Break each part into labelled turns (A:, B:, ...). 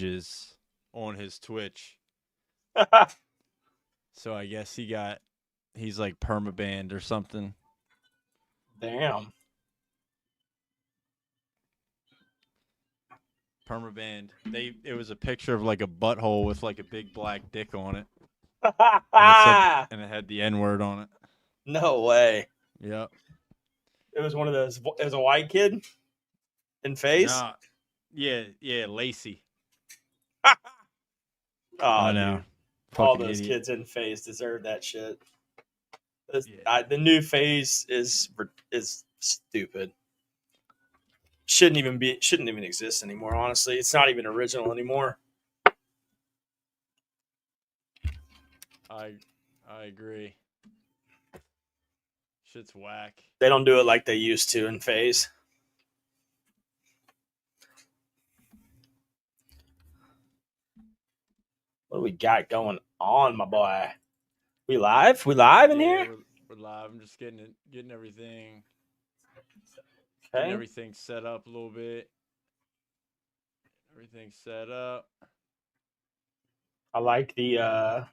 A: is on his Twitch. So I guess he's like permabanned or something.
B: Damn.
A: Permabanned. It was a picture of like a butthole with like a big black dick on it. And it had the N-word on it.
B: No way.
A: Yep.
B: It was one of those. It was a white kid in face.
A: Nah. Yeah, Lacey.
B: Oh,
A: I know.
B: dude. All
A: Fucking
B: those
A: idiot.
B: kids in phase deserve that shit.
A: Yeah.
B: The new phase is stupid. Shouldn't even exist anymore. Honestly, it's not even original anymore.
A: I agree. Shit's whack.
B: They don't do it like they used to in phase. What do we got going on, my boy? We live? We live in here?
A: We're live. I'm just getting everything.
B: Okay.
A: Getting everything set up a little bit. Everything set up.
B: I like the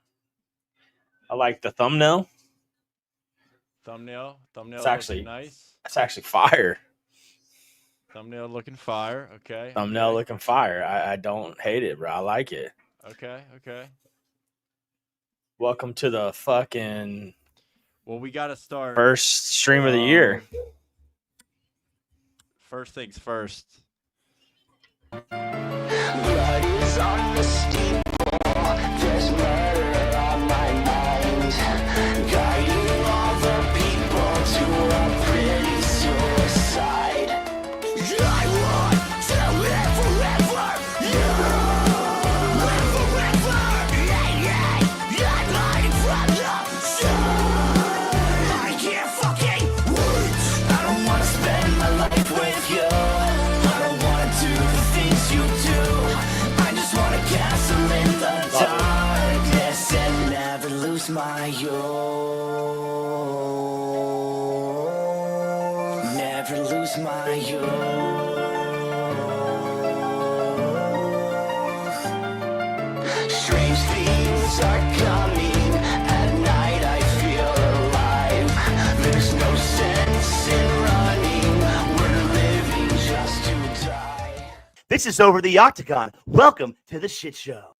B: thumbnail.
A: Thumbnail
B: It's actually
A: nice.
B: It's actually fire.
A: Thumbnail looking fire. Okay.
B: Thumbnail looking fire. I don't hate it, bro. I like it.
A: Okay.
B: Welcome to the fucking
A: we gotta start
B: first stream of the year.
A: First things first.
C: Blood is on the steeple. There's murder on my mind. Guiding all the people to a pretty suicide. I want to live forever. Live forever. I'm hiding from the sun. I can't fucking wait. I don't want to spend my life with you. Castle in the darkness and never lose my youth. Never lose my youth. Strange things are coming at night. I feel alive. There's no sense in running. We're living just to die.
D: This is Over the Octagon. Welcome to the shit show.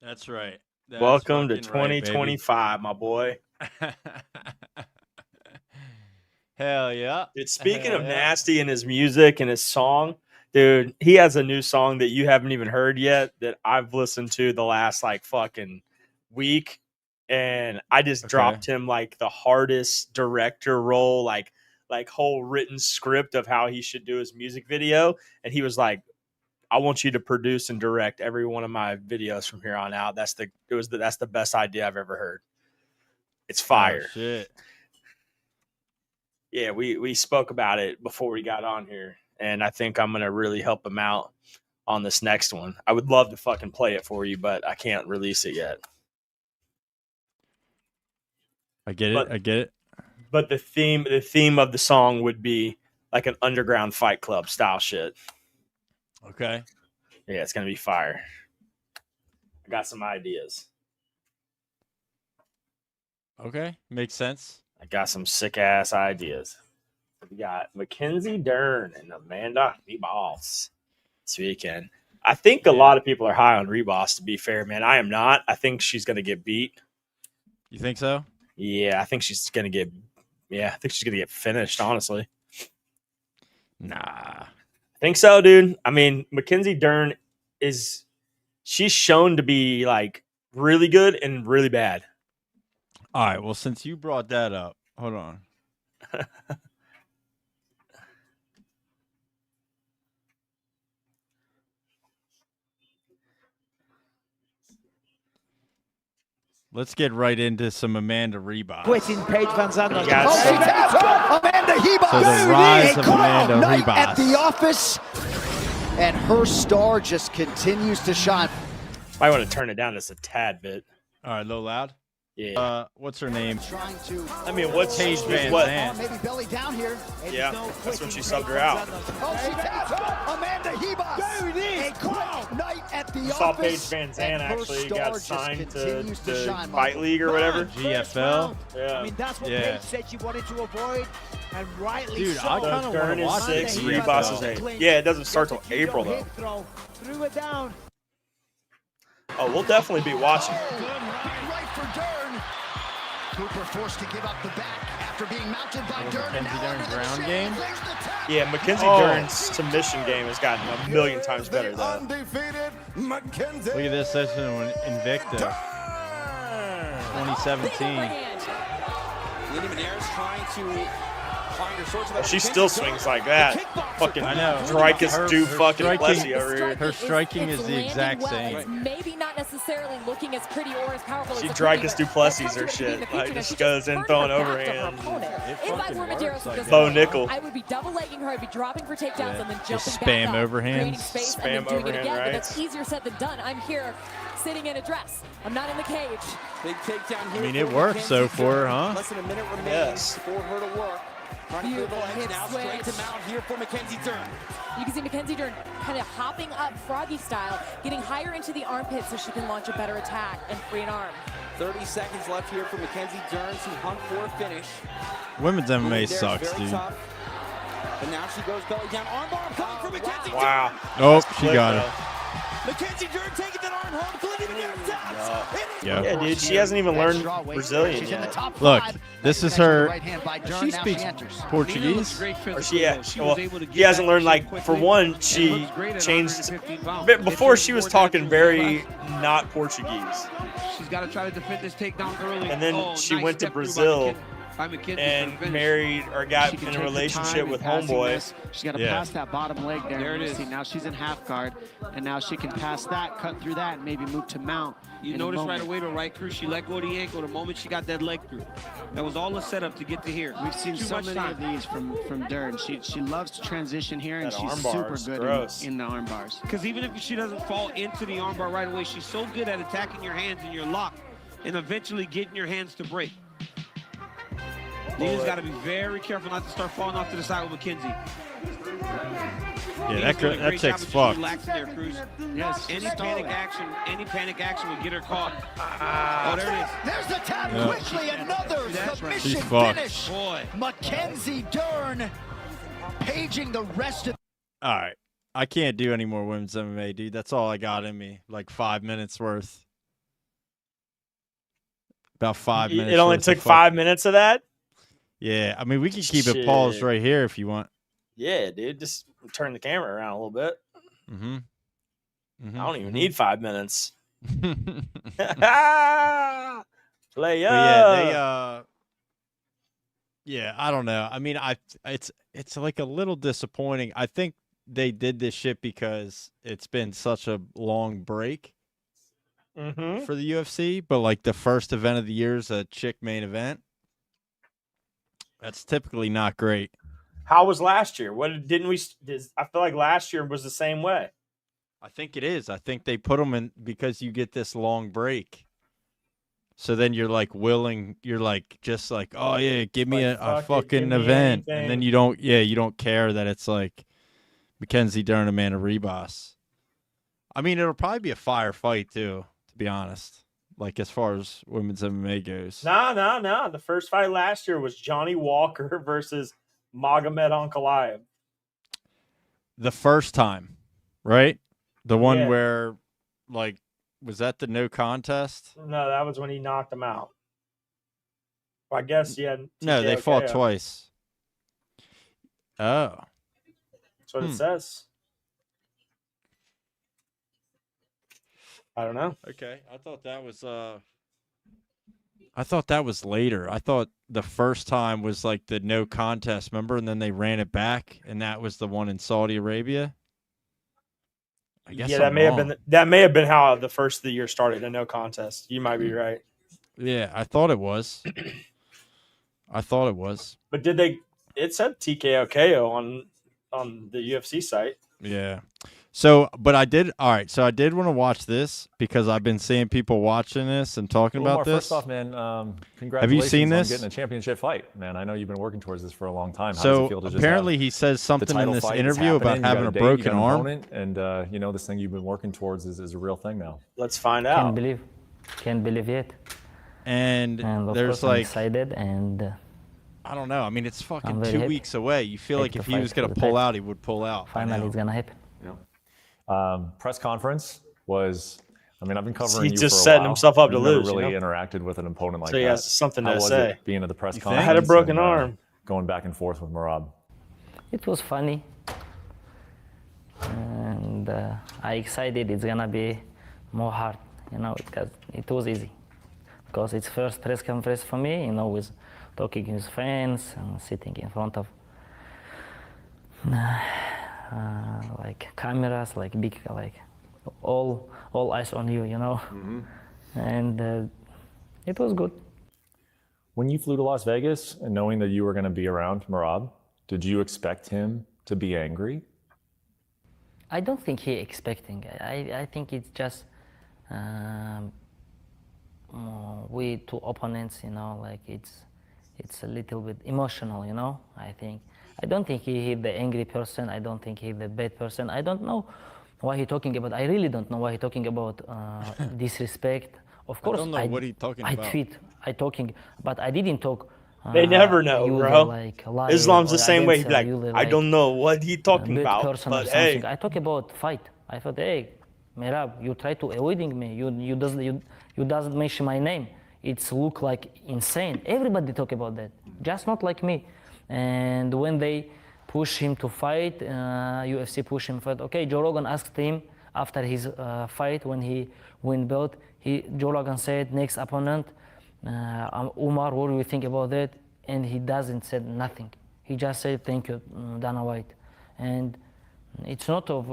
A: That's right.
B: Welcome to 2025, my boy.
A: Hell yeah.
B: Dude, speaking of Nasty and his music and his song, dude, he has a new song that you haven't even heard yet that I've listened to the last like fucking week. And I just dropped him like the hardest director role, like whole written script of how he should do his music video. And he was like, I want you to produce and direct every one of my videos from here on out. That's the best idea I've ever heard. It's fire.
A: Oh, shit.
B: Yeah, we spoke about it before we got on here, and I think I'm gonna really help him out on this next one. I would love to fucking play it for you, but I can't release it yet.
A: I get it.
B: But the theme of the song would be like an underground Fight Club style shit.
A: Okay.
B: Yeah, it's gonna be fire. I got some ideas.
A: Okay, makes sense.
B: I got some sick ass ideas. We got Mackenzie Dern and Amanda Ribas this weekend. I think a lot of people are high on Ribas, to be fair, man. I am not. I think she's gonna get beat.
A: You think so?
B: Yeah, I think she's gonna get finished, honestly.
A: Nah.
B: I think so, dude. I mean, Mackenzie Dern she's shown to be like really good and really bad.
A: All right. Well, since you brought that up, hold on. Let's get right into some Amanda Ribas.
D: Quitting Paige Van Zandt.
E: Amanda Ribas.
A: So the rise of Amanda Ribas
E: at the office, and her star just continues to shine.
B: I want to turn it down just a tad bit.
A: All right, low loud.
B: Yeah.
A: What's her name?
E: Trying to.
B: I mean, what's
A: Paige Van
B: what?
A: Zandt.
E: Maybe belly down here.
B: Yeah, that's when she subbed her out.
E: Oh, she taps Amanda Ribas. A quick night at back the
B: Saw Paige
E: office,
B: Van
E: and
B: Zandt
E: her
B: actually
E: star
B: got
E: just
B: signed to
E: continues to
B: the
E: shine,
B: Fight
E: Michael.
B: League or whatever.
A: GFL.
B: Yeah.
F: I mean, that's what
A: Yeah.
F: Paige said she wanted to avoid, and rightly
A: Dude,
F: so.
A: I kinda wanna
B: Dern is
A: watch the
B: 6,
A: GFL.
B: Ribas is 8. Yeah, it doesn't start till April though.
F: Throw, threw it down.
B: Oh, we'll definitely be watching.
E: Right for Dern. Cooper forced to give up the back after being mounted by Dern. And
A: Mackenzie
E: now
A: Dern
E: under the
A: ground
E: shade.
A: game?
E: There's the tap.
B: Yeah, Mackenzie
A: Oh.
B: Dern's submission game has gotten a million times better though.
G: Undefeated Mackenzie.
A: Look at this session on Invicta, 2017.
H: Lindy Menares trying to find her sorts of
B: She still swings like that. Fucking
A: I know.
B: Dricus do fucking
A: striking-
B: Plessy over here.
A: Her striking
I: it's
A: is the
I: landing
A: exact
I: well.
A: same.
I: It's maybe not necessarily looking as pretty or as powerful
B: She
I: as
B: Dricus do Plessy's her shit. Like, just goes in throwing overhand.
I: If I were Medeiros at this
B: Bo
I: point,
B: nickel.
I: I would be double legging her. I'd be dropping for takedowns
A: Yeah.
I: and then
A: Just
I: jumping
A: spam
I: back up,
A: overhands.
I: creating space, and then
B: Spam
I: doing it
B: overhand
I: again. But
B: rights.
I: that's easier said than done. I'm here sitting in a dress. I'm not in the cage.
H: Big takedown here.
A: I mean,
H: for
A: it worked so
H: Mackenzie
A: for her,
H: Dern.
A: huh?
H: Less than a minute remains
B: Yes.
H: for her to work. Trying to clear the
I: Beautiful
H: legs
I: hip
H: now, straight to
I: switch.
H: mount here for Mackenzie Dern.
I: You can see Mackenzie Dern kind of hopping up Froggy style, getting higher into the armpit so she can launch a better attack and free an arm.
H: 30 seconds left here for Mackenzie Dern to hunt for a finish.
A: Women's MMA
H: Moving there is
A: sucks,
H: very
A: dude.
H: tough. But now she goes belly down. Armbar coming for Mackenzie Dern.
B: Wow.
A: Oh, she
B: Quick,
A: got
B: though.
A: it.
H: Mackenzie Dern taking that arm home. Lindy Menares taps.
A: Yeah.
B: Yeah, dude, she hasn't even learned Brazilian
E: She's in the
B: yet.
E: top
A: Look,
E: five.
A: this is
E: Connection to the
A: her.
E: right hand by Dern.
A: She
E: Now
A: speaks
E: enters.
A: Portuguese.
B: Or she hasn't learned, like, for one, she changed. Before she was talking very not Portuguese.
J: She's got to try to defend this takedown early.
B: And then she went to Brazil and married or got in a relationship with homeboy.
K: She's got to
A: Yeah.
K: pass that bottom leg there.
J: There it
K: You
J: is.
K: see, now she's in half guard, and now she can pass that, cut through that, and maybe move to mount.
J: You
K: in a
J: notice right
K: moment.
J: away, the right crew, she let go of the ankle the moment she got that leg through. That was all a setup to get to here.
K: We've seen
J: Too
K: so
J: much
K: many
J: time.
K: of these from Dern. She loves to transition here, and
B: That
K: she's
B: armbar
K: super
B: is
K: good
B: gross.
K: in the arm bars.
J: Because even if she doesn't fall into the armbar right away, she's so good at attacking your hands and your lock and eventually getting your hands to break. Nina's got to be very careful not to start falling off to the side with Mackenzie.
A: Yeah,
J: Nina's doing a
A: that
J: great job
A: chick's
J: of just
A: fucked.
J: relaxing there, Cruz.
K: Yes,
J: Any
K: she's
J: panic action would get her caught. Oh, there it is.
E: There's the tap
A: Yeah.
E: quickly. Another
J: That's right.
E: submission
A: She's fucked.
E: finish.
J: Boy.
E: Mackenzie Dern paging the rest of
A: All right. I can't do any more women's MMA, dude. That's all I got in me. Like 5 minutes worth. About 5 minutes.
B: It only
A: worth
B: took
A: of
B: 5 minutes of that?
A: Yeah, I mean, we can keep it paused
B: Shit.
A: right here if you want.
B: Yeah, dude. Just turn the camera around a little bit.
A: Mm-hmm.
B: I don't even need 5 minutes.
A: But
B: Play
A: yeah, yeah, I don't know. I mean, it's like a little disappointing. I think they did this shit because it's been such a long break
B: Mm-hmm.
A: for the UFC, but like the first event of the year is a chick main event. That's typically not great.
B: How was last year? What didn't we? I feel like last year was the same way.
A: I think it is. I think they put them in because you get this long break. So then you're like you're like, just like, oh yeah, give me
B: Like,
A: a
B: fuck it,
A: fucking
B: give me
A: event. And
B: anything.
A: then you don't care that it's like Mackenzie Dern, Amanda Ribas. I mean, it'll probably be a fire fight too, to be honest. Like as far as women's MMA goes.
B: No. The first fight last year was Johnny Walker versus Magomed Ankalaev.
A: The first time, right? The one
B: Yeah.
A: where, like, was that the no contest?
B: No, that was when he knocked him out. Well, I guess yeah.
A: No, they fought
B: TKO.
A: twice. Oh.
B: That's what it says. I don't know.
A: Okay, I thought that was later. I thought the first time was like the no contest, remember? And then they ran it back, and that was the one in Saudi Arabia. I guess
B: Yeah, that
A: I'm
B: may have
A: wrong.
B: been how the first of the year started. A no contest. You might be right.
A: Yeah, I thought it was. I thought it was.
B: But it said TKO KO on the UFC site.
A: Yeah. So, but I did. All right. So I did want to watch this because I've been seeing people watching this and talking
L: Umar,
A: about this.
L: First off, man, congratulations
A: Have you seen
L: on
A: this?
L: getting a championship fight, man. I know you've been working towards this for a long time. How does
A: So
L: it feel to just
A: apparently
L: have
A: he says something
L: the
A: in
L: title
A: this
L: fight
A: interview
L: that's
A: about
L: happening, you
A: having
L: got
A: a
L: date,
A: broken
L: you got an
A: arm.
L: opponent, and you know this thing you've been working towards is a real thing now.
B: Let's find out.
M: Can't believe it.
A: And
M: of
A: there's
M: course I'm
A: like,
M: excited, and
A: I don't know. I mean, it's fucking
M: very
A: 2
M: happy.
A: weeks away. You feel like
M: to
A: if he
M: fight
A: was
M: for
A: gonna
M: the
A: pull
M: title.
A: out, he would pull out. by
M: finally
A: now.
M: it's gonna happen.
L: Press conference was. I mean, I've been covering
B: He's
L: you
B: just
L: for a
B: setting
L: while.
B: himself up to
L: You've never
B: lose, you
L: really
B: know?
L: interacted with an opponent like
B: So he
L: that.
B: has something
L: How
B: to
L: was
B: say.
L: it being at the press
A: You think?
L: conference?
B: I had a broken
L: and,
B: arm.
L: Going back and forth with Merab.
M: It was funny, and I excited it's gonna be more hard, because it was easy, because it's first press conference for me, with talking with fans and sitting in front of like cameras, like big, like all eyes on you, and it was good.
L: When you flew to Las Vegas and knowing that you were going to be around Merab, did you expect him to be angry?
M: I don't think he expecting. I think it's just we two opponents, like it's a little bit emotional, I think. I don't think he the angry person. I don't think he the bad person. I don't know why he talking about. I really don't know why he talking about disrespect. Of course,
A: I don't know what he talking about.
M: I talking, but I didn't talk.
B: They never know,
M: you
B: bro.
M: Like liar,
B: Islam's the
M: or
B: same way. He'd
M: against,
B: be like,
M: you
B: I don't know what he talking
M: bad
B: about,
M: person or
B: but hey.
M: something. I talk about fight. I thought, hey, Merab, you try to avoiding me. You doesn't mention my name. It's look like insane. Everybody talk about that, just not like me. And when they push him to fight, UFC push him to fight. Okay, Joe Rogan asked him after his fight when he win belt. Joe Rogan said next opponent, Umar, what do you think about that? And he doesn't said nothing. He just said thank you, Dana White. And it's not of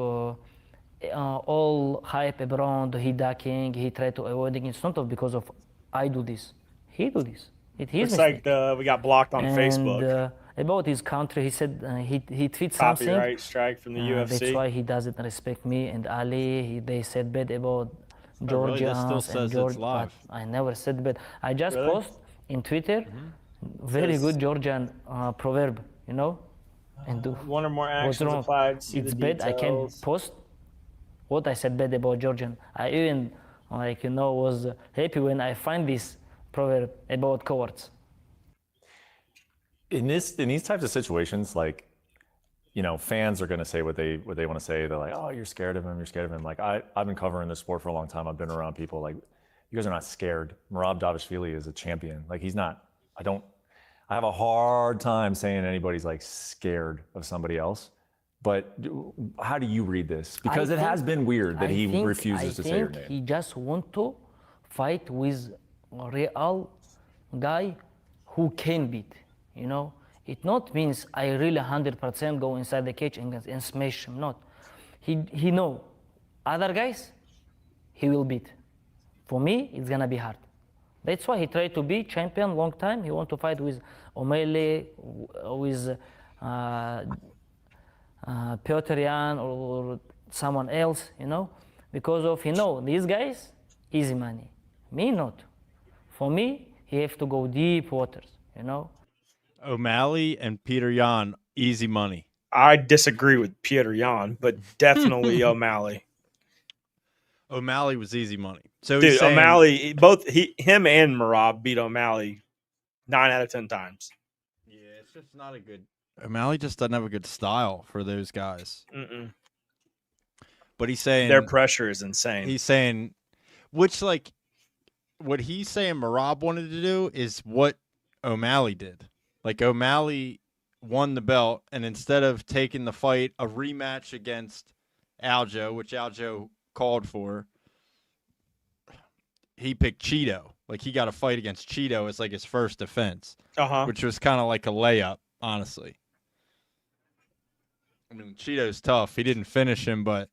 M: all hype around he ducking, he tried to avoiding. It's not of because of I do this. He do this. It's his
B: It's
M: mistake.
B: like we got blocked on Facebook.
M: About his country, he said he tweeted something.
B: Copyright strike from the UFC.
M: That's why he doesn't respect me and Ali. They said bad about Georgia and Georgia. But I never said bad. I just post in Twitter very good Georgian proverb, and do
B: one or more actions
M: what's wrong?
B: applied. See
M: It's
B: the
M: bad. I can
B: details.
M: post what I said bad about Georgian. I even was happy when I find this proverb about cowards.
L: In these types of situations, like, fans are going to say what they want to say. They're like, oh, you're scared of him. You're scared of him. Like, I've been covering this sport for a long time. I've been around people like, you guys are not scared. Merab Dvalishvili is a champion. Like, he's not. I have a hard time saying anybody's like scared of somebody else. But how do you read this? Because it has been weird that he refuses to say your name.
M: He just want to fight with a real guy who can beat. It not means I really 100% go inside the cage and smash him. Not. He know other guys he will beat. For me, it's gonna be hard. That's why he tried to be champion long time. He want to fight with O'Malley, with Piotr Jan or someone else, because of these guys easy money. Me not. For me, he have to go deep waters.
A: O'Malley and Peter Yan, easy money.
B: I disagree with Peter Yan, but definitely O'Malley.
A: O'Malley was easy money. So
B: dude,
A: he's saying,
B: O'Malley, him and Merab beat O'Malley 9 out of 10 times.
A: Yeah, it's just not a good. O'Malley just doesn't have a good style for those guys. But he's saying
B: their pressure is insane.
A: He's saying, which like, what he's saying Merab wanted to do is what O'Malley did. Like O'Malley won the belt, and instead of taking the fight, a rematch against Aljo, which Aljo called for, he picked Cheeto. Like he got a fight against Cheeto as like his first defense, which was kind of like a layup, honestly. I mean, Cheeto's tough. He didn't finish him, but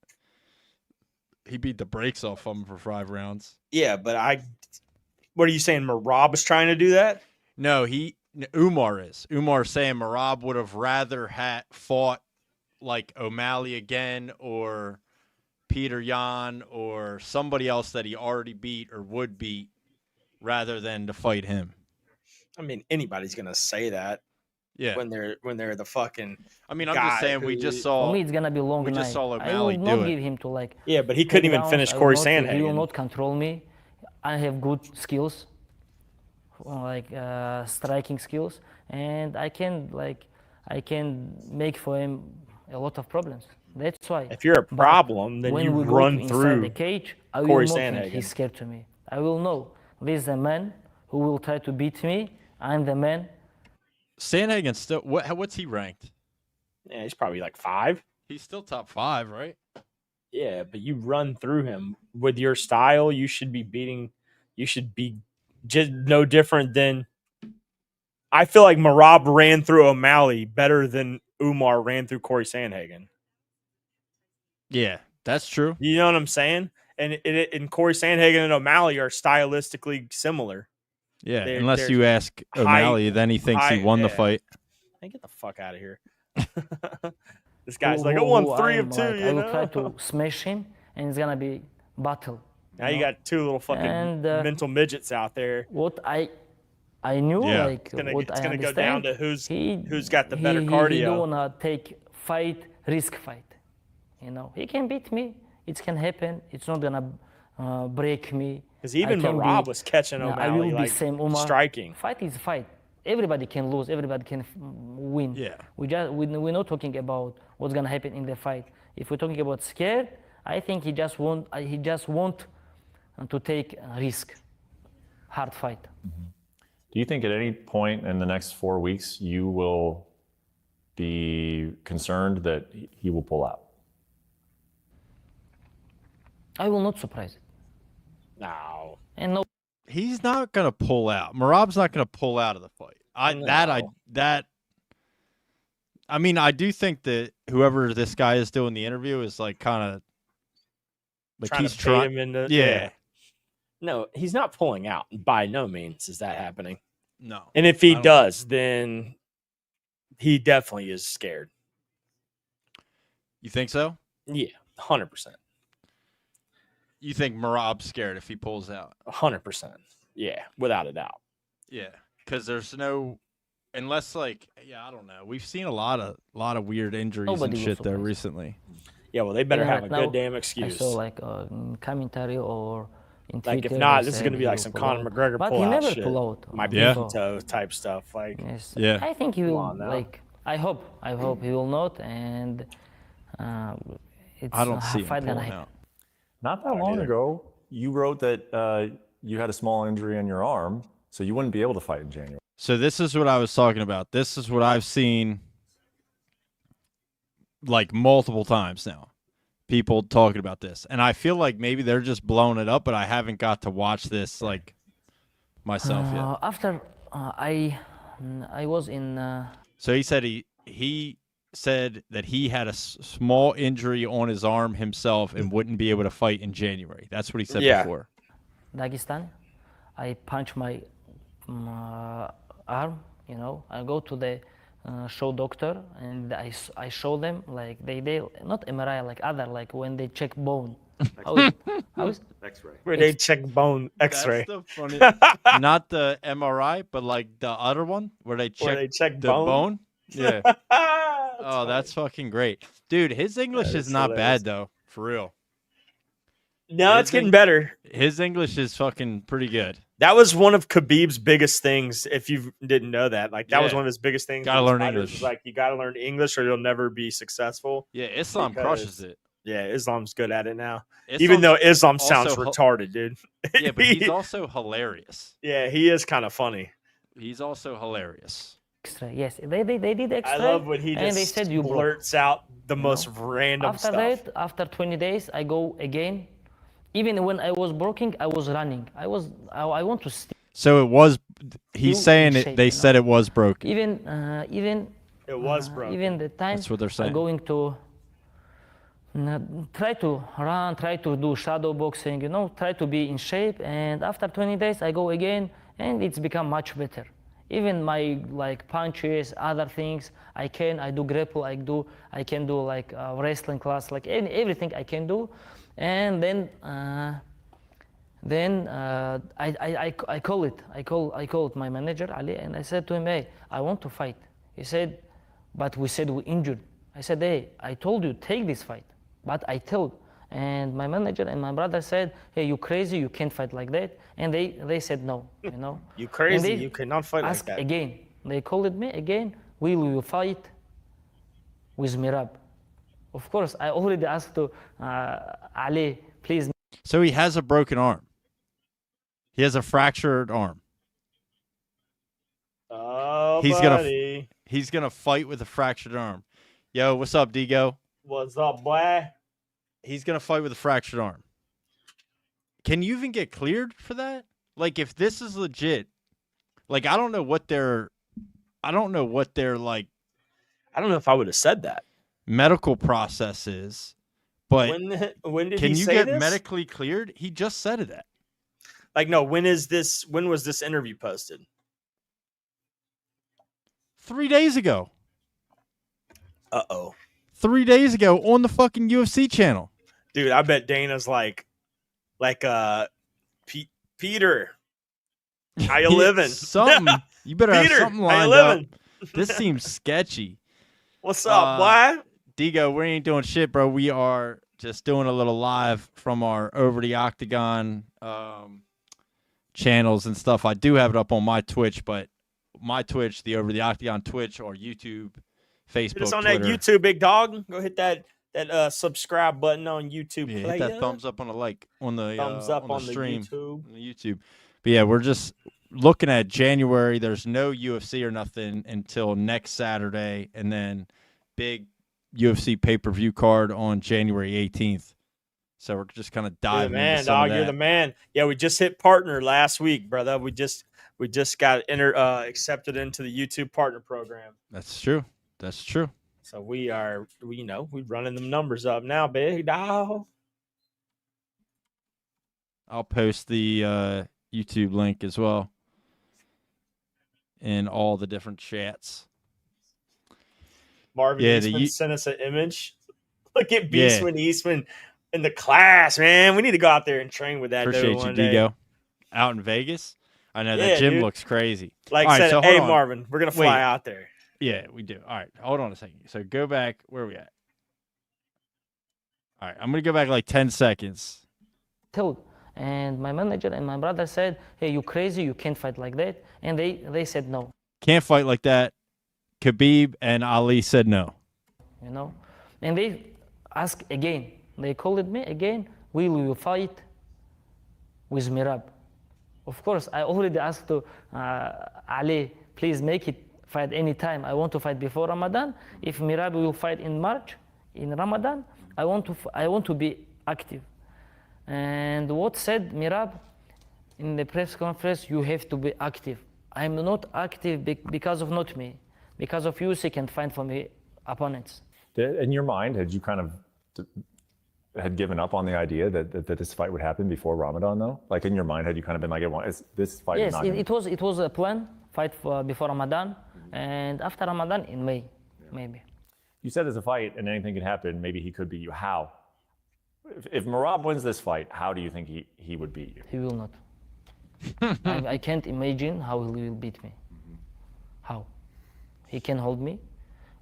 A: he beat the brakes off of him for 5 rounds.
B: Yeah, but what are you saying? Merab is trying to do that?
A: No, Umar is. Umar's saying Merab would have rather fought like O'Malley again or Peter Yan or somebody else that he already beat or would beat rather than to fight him.
B: I mean, anybody's gonna say that.
A: Yeah.
B: When they're the fucking.
A: I mean, I'm just saying we just saw.
M: For me, it's gonna be a long
A: we
M: night.
A: just saw
M: I
A: O'Malley
M: will
A: do
M: not
A: it.
M: give him to like.
B: Yeah, but he couldn't even
M: takedowns.
B: finish
M: I will
B: Corey
M: not-
B: Sandhagen.
M: He will not control me. I have good skills, like striking skills, and I can make for him a lot of problems. That's why.
B: If you're a
M: But
B: problem, then
M: when
B: you
M: we go
B: run
M: inside
B: through
M: the cage, I will
B: Corey
M: not think
B: Sandhagen.
M: he's scared to me. I will know this is a man who will try to beat me. I'm the man.
A: Sandhagen still. What's he ranked?
B: Yeah, he's probably like 5.
A: He's still top 5, right?
B: Yeah, but you run through him with your style. You should be beating. You should be just no different than. I feel like Merab ran through O'Malley better than Umar ran through Corey Sandhagen.
A: Yeah, that's true.
B: You know what I'm saying? And Corey Sandhagen and O'Malley are stylistically similar.
A: Yeah,
B: They're-
A: unless
B: they're
A: you ask O'Malley, then he thinks he won the fight.
B: Hey, get the fuck out of here. This guy's like, I won 3 of 2.
M: I will try to smash him, and it's gonna be battle.
B: Now you got 2 little fucking
M: And,
B: mental midgets out there.
M: What I knew,
A: Yeah.
M: like
B: It's gonna,
M: what
B: it's
M: I
B: gonna go
M: understand,
B: down to who's got the better
M: he
B: cardio.
M: don't wanna take risk fight. You know, he can beat me. It can happen. It's not gonna break me.
B: Because even
M: I can
B: Merab
M: be-
B: was catching
M: Yeah, I
B: O'Malley
M: will be
B: like
M: same Umar.
B: striking.
M: Fight is fight. Everybody can lose. Everybody can win.
A: Yeah.
M: We're not talking about what's gonna happen in the fight. If we're talking about scared, I think he just want to take a risk, hard fight.
L: Do you think at any point in the next 4 weeks you will be concerned that he will pull out?
M: I will not surprise it.
B: No.
M: And no.
A: He's not gonna pull out. Merab's not gonna pull out of the fight. I mean, I do think that whoever this guy is doing the interview is like kind of like
B: Trying
A: he's
B: to bait
A: trying.
B: him into
A: Yeah.
B: No, he's not pulling out. By no means is that happening.
A: No.
B: And if he does, then he definitely is scared.
A: You think so?
B: Yeah, 100%.
A: You think Merab's scared if he pulls out?
B: 100%. Yeah, without a doubt.
A: Yeah, because there's no, unless like, yeah, I don't know. We've seen a lot of weird injuries
M: Nobody
A: and
M: will
A: shit there
M: surprise.
A: recently.
B: Yeah, well, they better have
M: Right
B: a
M: now,
B: good damn
M: I
B: excuse.
M: saw like commentary or in
B: Like, if
M: Twitter,
B: not,
M: they
B: this is
M: said
B: going to be
M: he
B: like
M: will
B: some
M: pull
B: Conor
M: out.
B: McGregor
M: But
B: pull
M: he
B: out
M: never
B: shit.
M: pull out.
B: My
A: Yeah.
B: pinky toe type stuff. Like,
M: Yes.
A: Yeah.
M: I think he will.
B: on now.
M: Like I hope he will not, and it's
A: I don't
M: a
A: see him
M: fight gonna
A: pulling
M: happen.
A: out.
L: Not that long ago, you wrote that you had a small injury on your arm, so you wouldn't be able to fight in January.
A: So this is what I was talking about. This is what I've seen like multiple times now. People talking about this. And I feel like maybe they're just blowing it up, but I haven't got to watch this like myself yet.
M: After I was in.
A: So he said he said that he had a small injury on his arm himself and wouldn't be able to fight in January. That's what he said before.
M: Dagestan, I punch my arm. You know, I go to the show doctor and I show them like they not MRI like other like when they check bone. How is
D: X-ray.
B: where they check bone X-ray.
A: That's the funny. Not the MRI, but like the other one where they check, the bone. Yeah. Oh, that's fucking great, dude. His English is not bad though, for real.
B: No, it's getting better.
A: His English is fucking pretty good.
B: That was one of Khabib's biggest things. If you didn't know that, like that was
A: Yeah.
B: one of his biggest things.
A: Gotta
B: with
A: learn
B: fighters,
A: English.
B: was like you got to learn English, or you'll never be successful.
A: Yeah, Islam
B: Because-
A: crushes it.
B: Yeah, Islam's good at it now.
A: Islam's
B: Even though Islam sounds
A: also
B: retarded, dude.
A: Yeah, but he's also hilarious.
B: Yeah, he is kind of funny.
A: He's also hilarious.
M: X-ray? Yes, they did
B: I
M: X-ray.
B: love when he
M: and they
B: just
M: said you broke.
B: blurts out the most random
M: After
B: stuff.
M: that, after 20 days, I go again. Even when I was broken, I was running. I want to stay.
A: So it was. He's
M: Still
A: saying
M: in
A: it.
M: shape,
A: They
M: you
A: said it was broken.
M: Even
B: It was broken.
M: even the time.
A: That's what they're saying.
M: I'm going to try to run, try to do shadow boxing. You know, try to be in shape. And after 20 days, I go again, and it's become much better. Even my like punches, other things, I do grapple, I can do like wrestling class, like everything I can do. And then I called my manager Ali, and I said to him, hey, I want to fight. He said, but we said we injured. I said, hey, I told you take this fight, but I told. And my manager and my brother said, hey, you crazy, you can't fight like that. And they said no, you know.
B: You crazy, you cannot fight like that.
M: Again, they called me again, will you fight with Mirab? Of course, I already asked to Ali, please.
A: So he has a broken arm. He has a fractured arm.
B: Oh,
A: he's gonna fight with a fractured arm. Yo, what's up, Digo?
B: What's up, boy?
A: He's gonna fight with a fractured arm. Can you even get cleared for that? Like, if this is legit, like, I don't know what they're like.
B: I don't know if I would have said that.
A: Medical process is, but
B: when did
A: can
B: he
A: you
B: say
A: get
B: this?
A: medically cleared? He just said that.
B: Like, no, when was this interview posted?
A: 3 days ago. 3 days ago on the fucking UFC channel.
B: Dude, I bet Dana's like Peter, how you living?
A: Something. You better have
B: Peter,
A: something
B: how you
A: lined up.
B: living?
A: This seems sketchy.
B: What's up, boy?
A: Digo, we ain't doing shit, bro. We are just doing a little live from our Over the Octagon channels and stuff. I do have it up on my Twitch, but my Twitch, the Over the Octagon Twitch, or YouTube, Facebook,
B: Hit us on
A: Twitter.
B: that YouTube, big dog. Go hit that subscribe button on YouTube.
A: Yeah, hit that thumbs up on the on the
B: thumbs up on the
A: stream,
B: YouTube.
A: on the YouTube. But yeah, we're just looking at January. There's no UFC or nothing until next Saturday, and then big UFC pay-per-view card on January 18th. So we're just kind of diving into some of that.
B: You're the man. Yeah, we just hit partner last week, brother. We just got accepted into the YouTube partner program.
A: That's true. That's true.
B: So we running them numbers up now, big dog.
A: I'll post the YouTube link as well in all the different chats.
B: Marvin Eastman sent us an image. Look at Beastman Eastman in the class, man. We need to go out there and train with that dude one day.
A: Digo. Out in Vegas? I know that gym looks crazy.
B: Like I said, hey, Marvin, we're going to fly out there.
A: Yeah, we do. All right, hold on a second. So go back. Where are we at? All right, I'm going to go back like 10 seconds.
M: And my manager and my brother said, hey, you crazy, you can't fight like that. And they said no.
A: Can't fight like that. Khabib and Ali said no.
M: You know? And they asked again. They called me again, will you fight with Mirab? Of course, I already asked to Ali, please make it fight anytime. I want to fight before Ramadan. If Mirab will fight in March, in Ramadan, I want to be active. And what said Mirab in the press conference, you have to be active. I'm not active because of not me, because of UFC can find for me opponents.
L: In your mind, had you kind of had given up on the idea that this fight would happen before Ramadan, though? Like, in your mind, had you kind of been like, this fight
M: yes,
L: is not
M: it was a plan, fight before Ramadan, and after Ramadan in May, maybe.
L: You said there's a fight and anything can happen. Maybe he could beat you. How? If Merab wins this fight, how do you think he would beat you?
M: He will not. I can't imagine how he will beat me. How? He can hold me?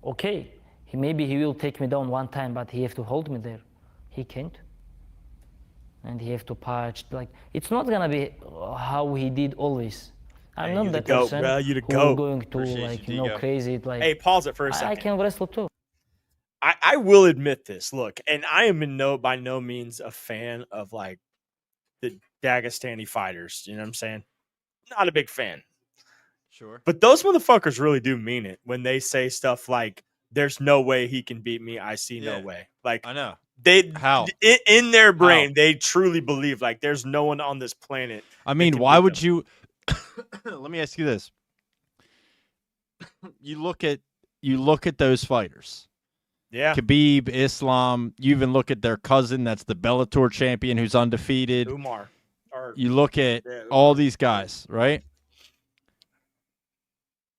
M: Okay, maybe he will take me down one time, but he have to hold me there. He can't. And he have to punch. Like, it's not gonna be how he did always. I'm not that person who's going to crazy. Like,
B: hey, pause it for a second.
M: I can wrestle too.
B: I will admit this. Look, and I am by no means a fan of like the Dagestani fighters. You know what I'm saying? Not a big fan.
A: Sure.
B: But those motherfuckers really do mean it when they say stuff like, "There's no way he can beat me. I see no way." Like,
A: I know.
B: How in their brain they truly believe like there's no one on this planet.
A: I mean, why would you? Let me ask you this: you look at those fighters.
B: Yeah,
A: Khabib, Islam. You even look at their cousin, that's the Bellator champion, who's undefeated.
B: Umar.
A: You look at all these guys, right?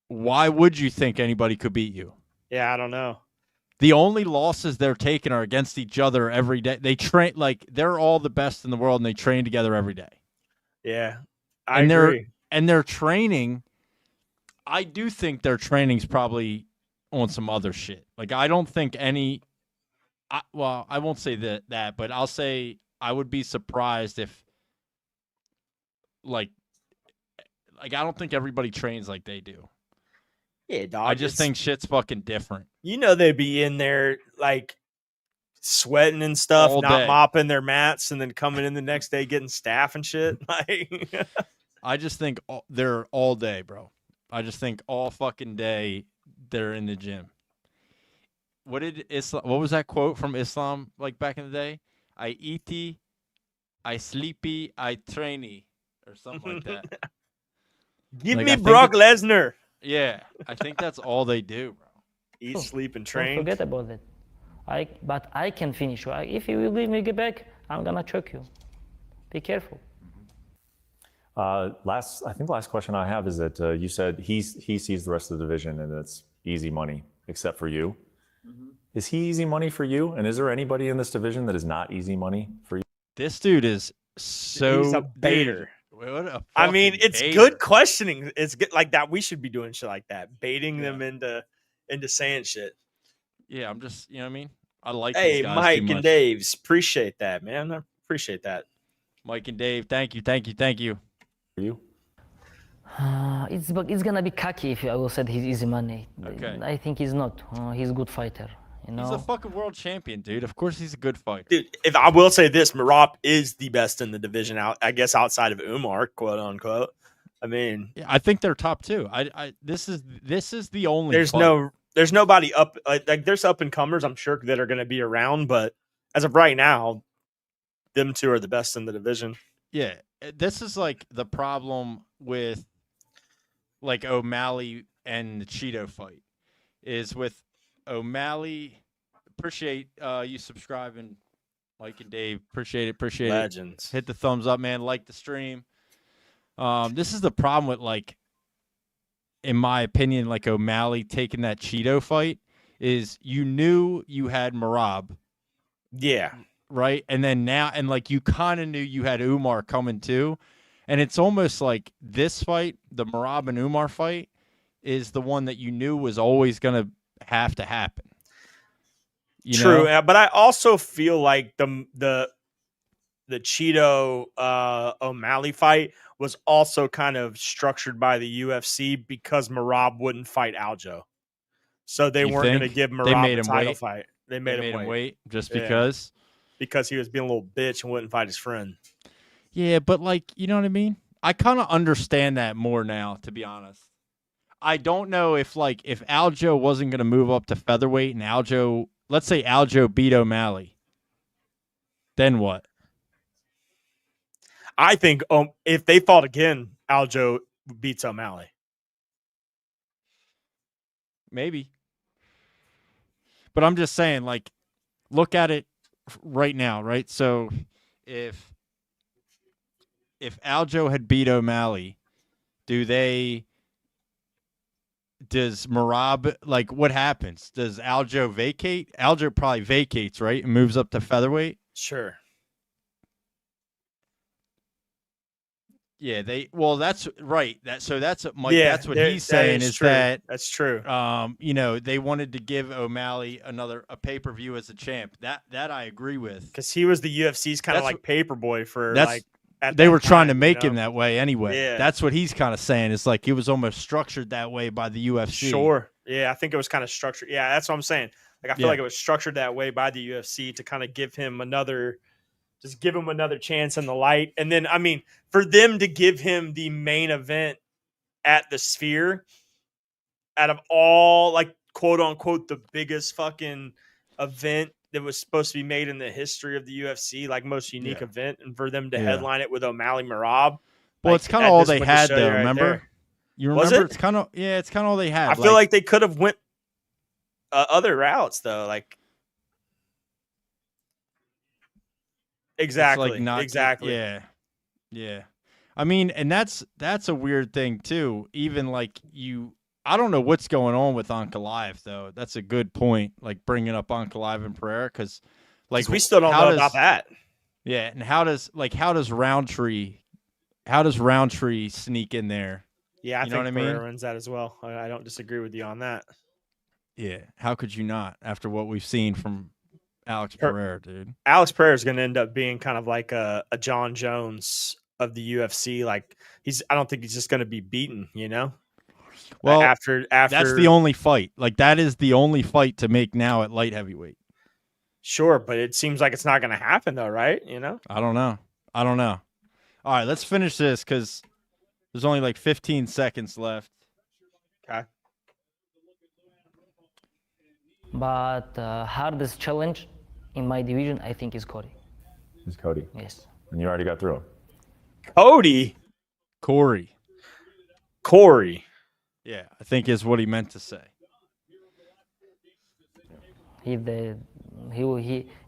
A: Why would you think anybody could beat you?
B: Yeah, I don't know.
A: The only losses they're taking are against each other every day. They train like they're all the best in the world, and they train together every day.
B: Yeah, I agree.
A: And their training, I do think their training's probably on some other shit. Like I don't think any. I won't say that, but I'll say I would be surprised if, like I don't think everybody trains like they do.
B: Yeah, dog.
A: I just think shit's fucking different.
B: You know, they'd be in there like sweating and stuff,
A: All
B: not
A: day.
B: mopping their mats, and then coming in the next day getting staff and shit. Like,
A: I just think they're all day, bro. I just think all fucking day they're in the gym. What was that quote from Islam like back in the day? I eaty, I sleepy, I trainy, or something like that.
B: Give
A: Like,
B: me
A: I think
B: Brock Lesnar.
A: Yeah, I think that's all they do, bro.
B: Eat, sleep, and
M: Don't
B: train.
M: forget about that. But I can finish you. If you will leave me get back, I'm gonna choke you. Be careful.
L: I think the last question I have is that you said he sees the rest of the division and it's easy money, except for you. Is he easy money for you? And is there anybody in this division that is not easy money for you?
A: This dude is so
B: He's a baiter.
A: What a
B: I mean,
A: fucking
B: it's
A: baiter.
B: good questioning. It's good like that. We should be doing shit like that, baiting them into saying shit.
A: Yeah, I'm just, you know what I mean? I like
B: Hey,
A: these guys
B: Mike
A: too much.
B: and Dave's, appreciate that, man. I appreciate that.
A: Mike and Dave, thank you.
L: For you?
M: It's gonna be cocky if I will say he's easy money.
A: Okay.
M: I think he's not. He's a good fighter. You know.
A: He's a fucking world champion, dude. Of course he's a good fighter.
B: Dude, if I will say this, Marab is the best in the division I guess outside of Umar, quote unquote. I mean,
A: Yeah, I think they're top two. This is the only
B: there's nobody up like there's up and comers, I'm sure, that are gonna be around, but as of right now, them two are the best in the division.
A: Yeah, this is like the problem with like O'Malley and the Cheeto fight is with O'Malley. Appreciate you subscribing, Mike and Dave. Appreciate it.
B: Legends.
A: Hit the thumbs up, man. Like the stream. This is the problem with, like, in my opinion, like O'Malley taking that Cheeto fight is you knew you had Marab.
B: Yeah.
A: Right. And then now, and like you kind of knew you had Umar coming too. And it's almost like this fight, the Marab and Umar fight, is the one that you knew was always going to happen.
B: True, but I also feel like the Cheeto O'Malley fight was also kind of structured by the UFC because Marab wouldn't fight Aljo, so they weren't going to give Marab a title fight. They made him wait
A: just
B: because he was being a little bitch and wouldn't fight his friend.
A: Yeah, but like, you know what I mean? I kind of understand that more now, to be honest. I don't know if Aljo wasn't going to move up to featherweight and let's say Aljo beat O'Malley, then what?
B: I think if they fought again, Aljo beats O'Malley.
A: Maybe. But I'm just saying, like, look at it right now, right? So if Aljo had beat O'Malley, does Marab, like, what happens? Does Aljo vacate? Aljo probably vacates, right? And moves up to featherweight?
B: Sure.
A: Yeah, that's right. That's Mike. Yeah, that's what he's saying is that
B: that's true.
A: They wanted to give O'Malley a pay-per-view as a champ. That I agree with,
B: because he was the UFC's kind of like paper boy for like.
A: They were trying to make him that way anyway.
B: Yeah.
A: That's what he's kind of saying. It's like it was almost structured that way by the UFC.
B: Sure. Yeah, I think it was kind of structured. Yeah, that's what I'm saying. Like I feel like it was structured that way by the UFC to kind of give him another chance in the light. And then, I mean, for them to give him the main event at the Sphere, out of all, like, quote unquote, the biggest fucking event that was supposed to be made in the history of the UFC, like most unique event, and for them to headline it with O'Malley Marab.
A: Well, it's kind of all they had, though. Remember? You remember?
B: Was it?
A: It's kind of all they had.
B: I feel like they could have went other routes, though. Like, exactly, exactly.
A: Yeah. I mean, and that's a weird thing too. Even like I don't know what's going on with Ankalaev though. That's a good point. Like bringing up Ankalaev and Pereira because, like,
B: we still don't know about that.
A: Yeah, and how does Roundtree sneak in there?
B: Yeah, I
A: you know
B: think
A: what I mean?
B: Pereira wins that as well. I don't disagree with you on that.
A: Yeah, how could you not after what we've seen from Alex Pereira, dude?
B: Alex Pereira is going to end up being kind of like a John Jones of the UFC. Like I don't think he's just going to be beaten, you know?
A: Well,
B: after
A: that's the only fight. Like that is the only fight to make now at light heavyweight.
B: Sure, but it seems like it's not going to happen though, right? You know?
A: I don't know. All right, let's finish this because there's only like 15 seconds left.
B: Okay.
M: But hardest challenge in my division, I think, is Cody.
L: Is Cody?
M: Yes.
L: And you already got through him.
A: Corey. Yeah, I think is what he meant to say.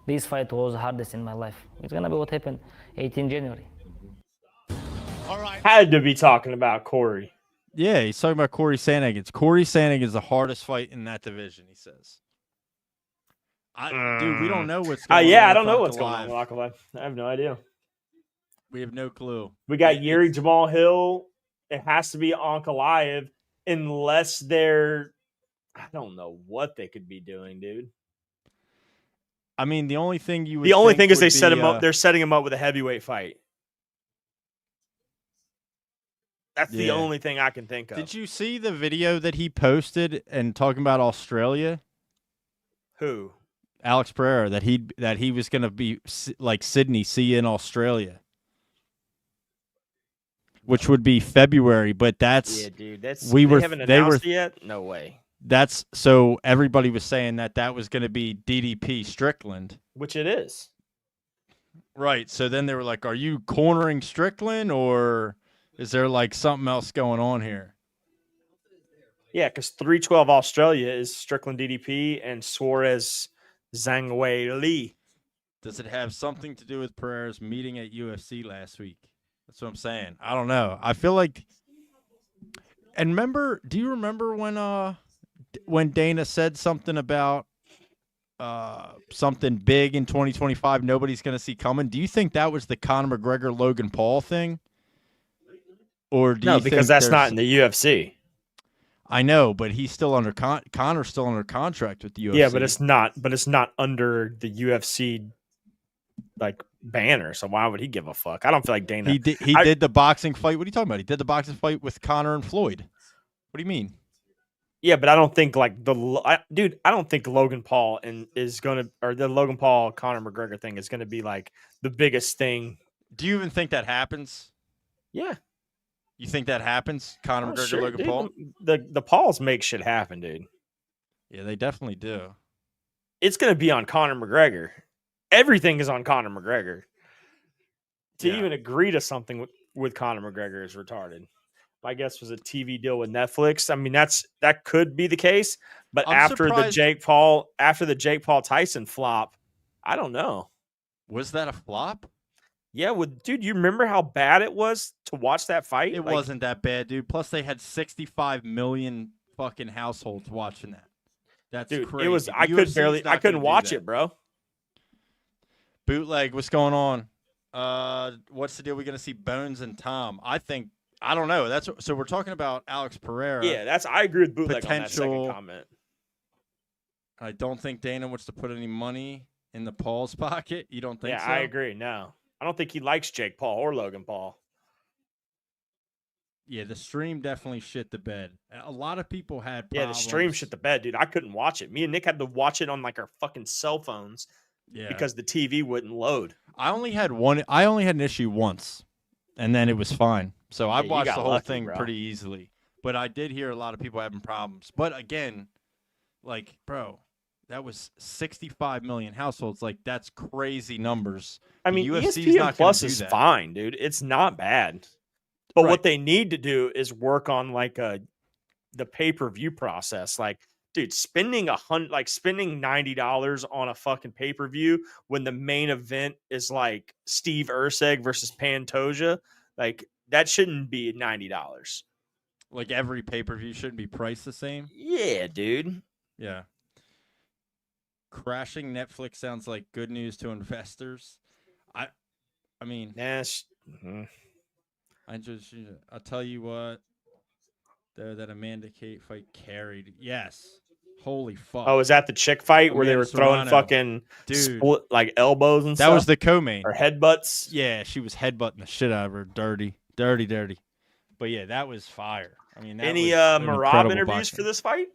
M: This fight was the hardest in my life. It's gonna be what happened 18 January.
B: All right. Had to be talking about Corey.
A: Yeah, he's talking about Corey Sandhagen. Corey Sandhagen is the hardest fight in that division, he says. Dude, we don't know what's going on.
B: Yeah, I don't know what's going on with Ankalaev. I have no idea.
A: We have no clue.
B: We got Yuri Jamal Hill. It has to be Ankalaev unless they're I don't know what they could be doing, dude.
A: I mean, the only thing
B: is they set him up. They're setting him up with a heavyweight fight. That's the only thing I can think of.
A: Did you see the video that he posted and talking about Australia?
B: Who?
A: Alex Pereira, that he was going to be like Sydney, see you in Australia, which would be February. But that's
B: dude. That's
A: they
B: haven't announced it yet. No way.
A: That's so everybody was saying that was going to be DDP Strickland,
B: which it is.
A: Right. So then they were like, "Are you cornering Strickland, or is there like something else going on here?"
B: Yeah, because 312 Australia is Strickland DDP and Suarez Zhang Wei Li.
A: Does it have something to do with Pereira's meeting at UFC last week? That's what I'm saying. I don't know. I feel like, and do you remember when Dana said something about something big in 2025 nobody's going to see coming? Do you think that was the Conor McGregor Logan Paul thing? Or do you think
B: because that's not in the UFC.
A: I know, but he's still under Conor's still under contract with the UFC.
B: Yeah, but it's not under the UFC like banner. So why would he give a fuck? I don't feel like Dana.
A: He did the boxing fight. What are you talking about? He did the boxing fight with Conor and Floyd. What do you mean?
B: Yeah, but I don't think like I don't think Logan Paul the Logan Paul Conor McGregor thing is gonna be like the biggest thing.
A: Do you even think that happens?
B: Yeah.
A: You think that happens? Conor McGregor,
B: sure,
A: Logan
B: dude.
A: Paul?
B: The Pauls make shit happen, dude.
A: Yeah, they definitely do.
B: It's gonna be on Conor McGregor. Everything is on Conor McGregor. To even agree to something with Conor McGregor is retarded. My guess was a TV deal with Netflix. I mean, that could be the case, but after the Jake Paul Tyson flop, I don't know.
A: Was that a flop?
B: Yeah, dude, you remember how bad it was to watch that fight?
A: It wasn't that bad, dude. Plus, they had 65 million fucking households watching that. That's crazy.
B: It was. I couldn't watch it, bro.
A: Bootleg, what's going on? What's the deal? We're gonna see Bones and Tom. I don't know. So we're talking about Alex Pereira.
B: Yeah, I agree with Bootleg on that second comment.
A: I don't think Dana wants to put any money in the Paul's pocket. You don't think so?
B: Yeah, I agree. No. I don't think he likes Jake Paul or Logan Paul.
A: Yeah, the stream definitely shit the bed. A lot of people had problems.
B: Yeah, the stream shit the bed, dude. I couldn't watch it. Me and Nick had to watch it on like our fucking cell phones because the TV wouldn't load.
A: I only had an issue once, and then it was fine. So I watched the whole thing pretty easily. But I did hear a lot of people having problems. But again, like, bro, that was 65 million households. Like, that's crazy numbers.
B: I mean, ESPN Plus is fine, dude. It's not bad. But what they need to do is work on like the pay-per-view process. Like, dude, spending $90 on a fucking pay-per-view when the main event is like Steve Erceg versus Pantoja, like that shouldn't be $90.
A: Like every pay-per-view shouldn't be priced the same.
B: Yeah, dude.
A: Yeah. Crashing Netflix sounds like good news to investors. I mean, I'll tell you what. That Amanda Kate fight carried. Yes. Holy fuck.
B: Oh, is that the chick fight where they were throwing fucking split, like elbows and stuff?
A: That was the co-main.
B: Or headbutts?
A: Yeah, she was headbutting the shit out of her. Dirty. But yeah, that was fire. I mean, that
B: any
A: was
B: Merab interviews for this fight?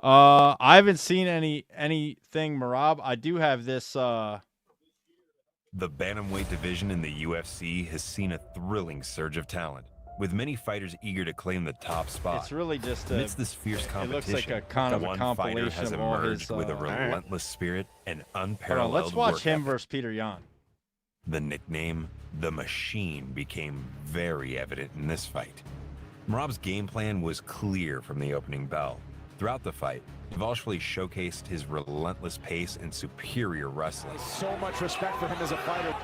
A: I haven't seen anything Merab. I do have this.
N: The bantamweight division in the UFC has seen a thrilling surge of talent, with many fighters eager to claim the top spot.
A: It's really just
N: amidst this fierce competition.
A: It looks like a kind of a compilation
N: has
A: of all
N: emerged
A: his,
N: with a relentless spirit and
A: Hold
N: unparalleled
A: on, let's watch
N: work
A: him
N: ethic.
A: versus Peter Yan.
N: The nickname, The Machine, became very evident in this fight. Merab's game plan was clear from the opening bell. Throughout the fight, Dvalishvili showcased his relentless pace and superior wrestling.
F: So much respect for him as a fighter.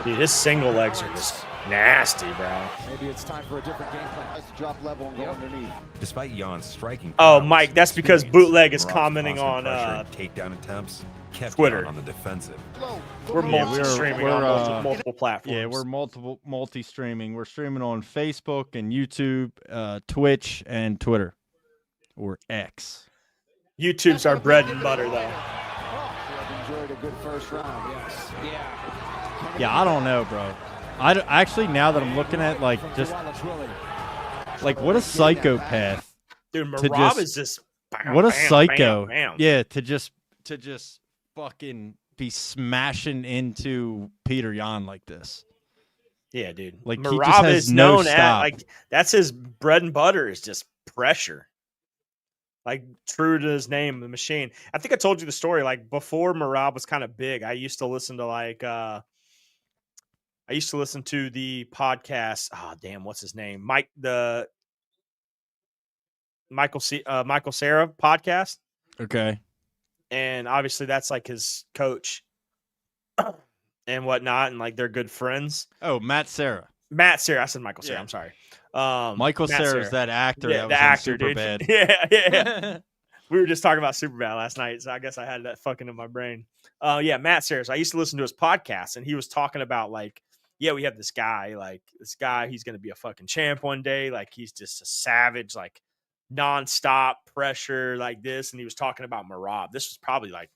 B: Dude, his single legs are just nasty, bro.
F: Maybe it's time for a different game plan. Let's drop level and go underneath.
N: Despite Jan's striking
B: Oh,
N: prowess
B: Mike,
N: and
B: that's because
N: experience,
B: Bootleg is
N: Merab's
B: commenting
N: constant
B: on
N: pressure and takedown attempts kept
B: Twitter.
N: Jan on the defensive.
B: We're multi-streaming on multiple platforms.
A: Yeah, we're multi-streaming. We're streaming on Facebook and YouTube, Twitch, and Twitter, or X.
B: YouTube's our bread and butter, though.
F: Enjoyed a good first round. Yes. Yeah.
A: Yeah, I don't know, bro. Actually, now that I'm looking at like what a psychopath.
B: Dude, Merab is just
A: what a psycho.
B: Bam.
A: Yeah, to just fucking be smashing into Peter Yan like this.
B: Yeah, dude.
A: Like he
B: Merab
A: just has
B: is
A: no
B: known
A: stop.
B: at like that's his bread and butter is just pressure. Like true to his name, the Machine. I think I told you the story. Like before Merab was kind of big, I used to listen to the podcast. Oh damn, what's his name? Michael Cera podcast.
A: Okay.
B: And obviously that's like his coach and whatnot, and like they're good friends.
A: Oh, Matt Cera.
B: I said Michael Cera.
A: Yeah.
B: I'm sorry.
A: Michael
B: Matt
A: Cera is that actor.
B: Yeah,
A: that
B: the
A: was
B: actor,
A: in
B: dude.
A: Superbad.
B: Yeah. We were just talking about Superbad last night, so I guess I had that fucking in my brain. Yeah, Matt Cera. So I used to listen to his podcast, and he was talking about like, yeah, we have this guy, he's gonna be a fucking champ one day. Like he's just a savage, like nonstop pressure like this. And he was talking about Merab. This was probably like,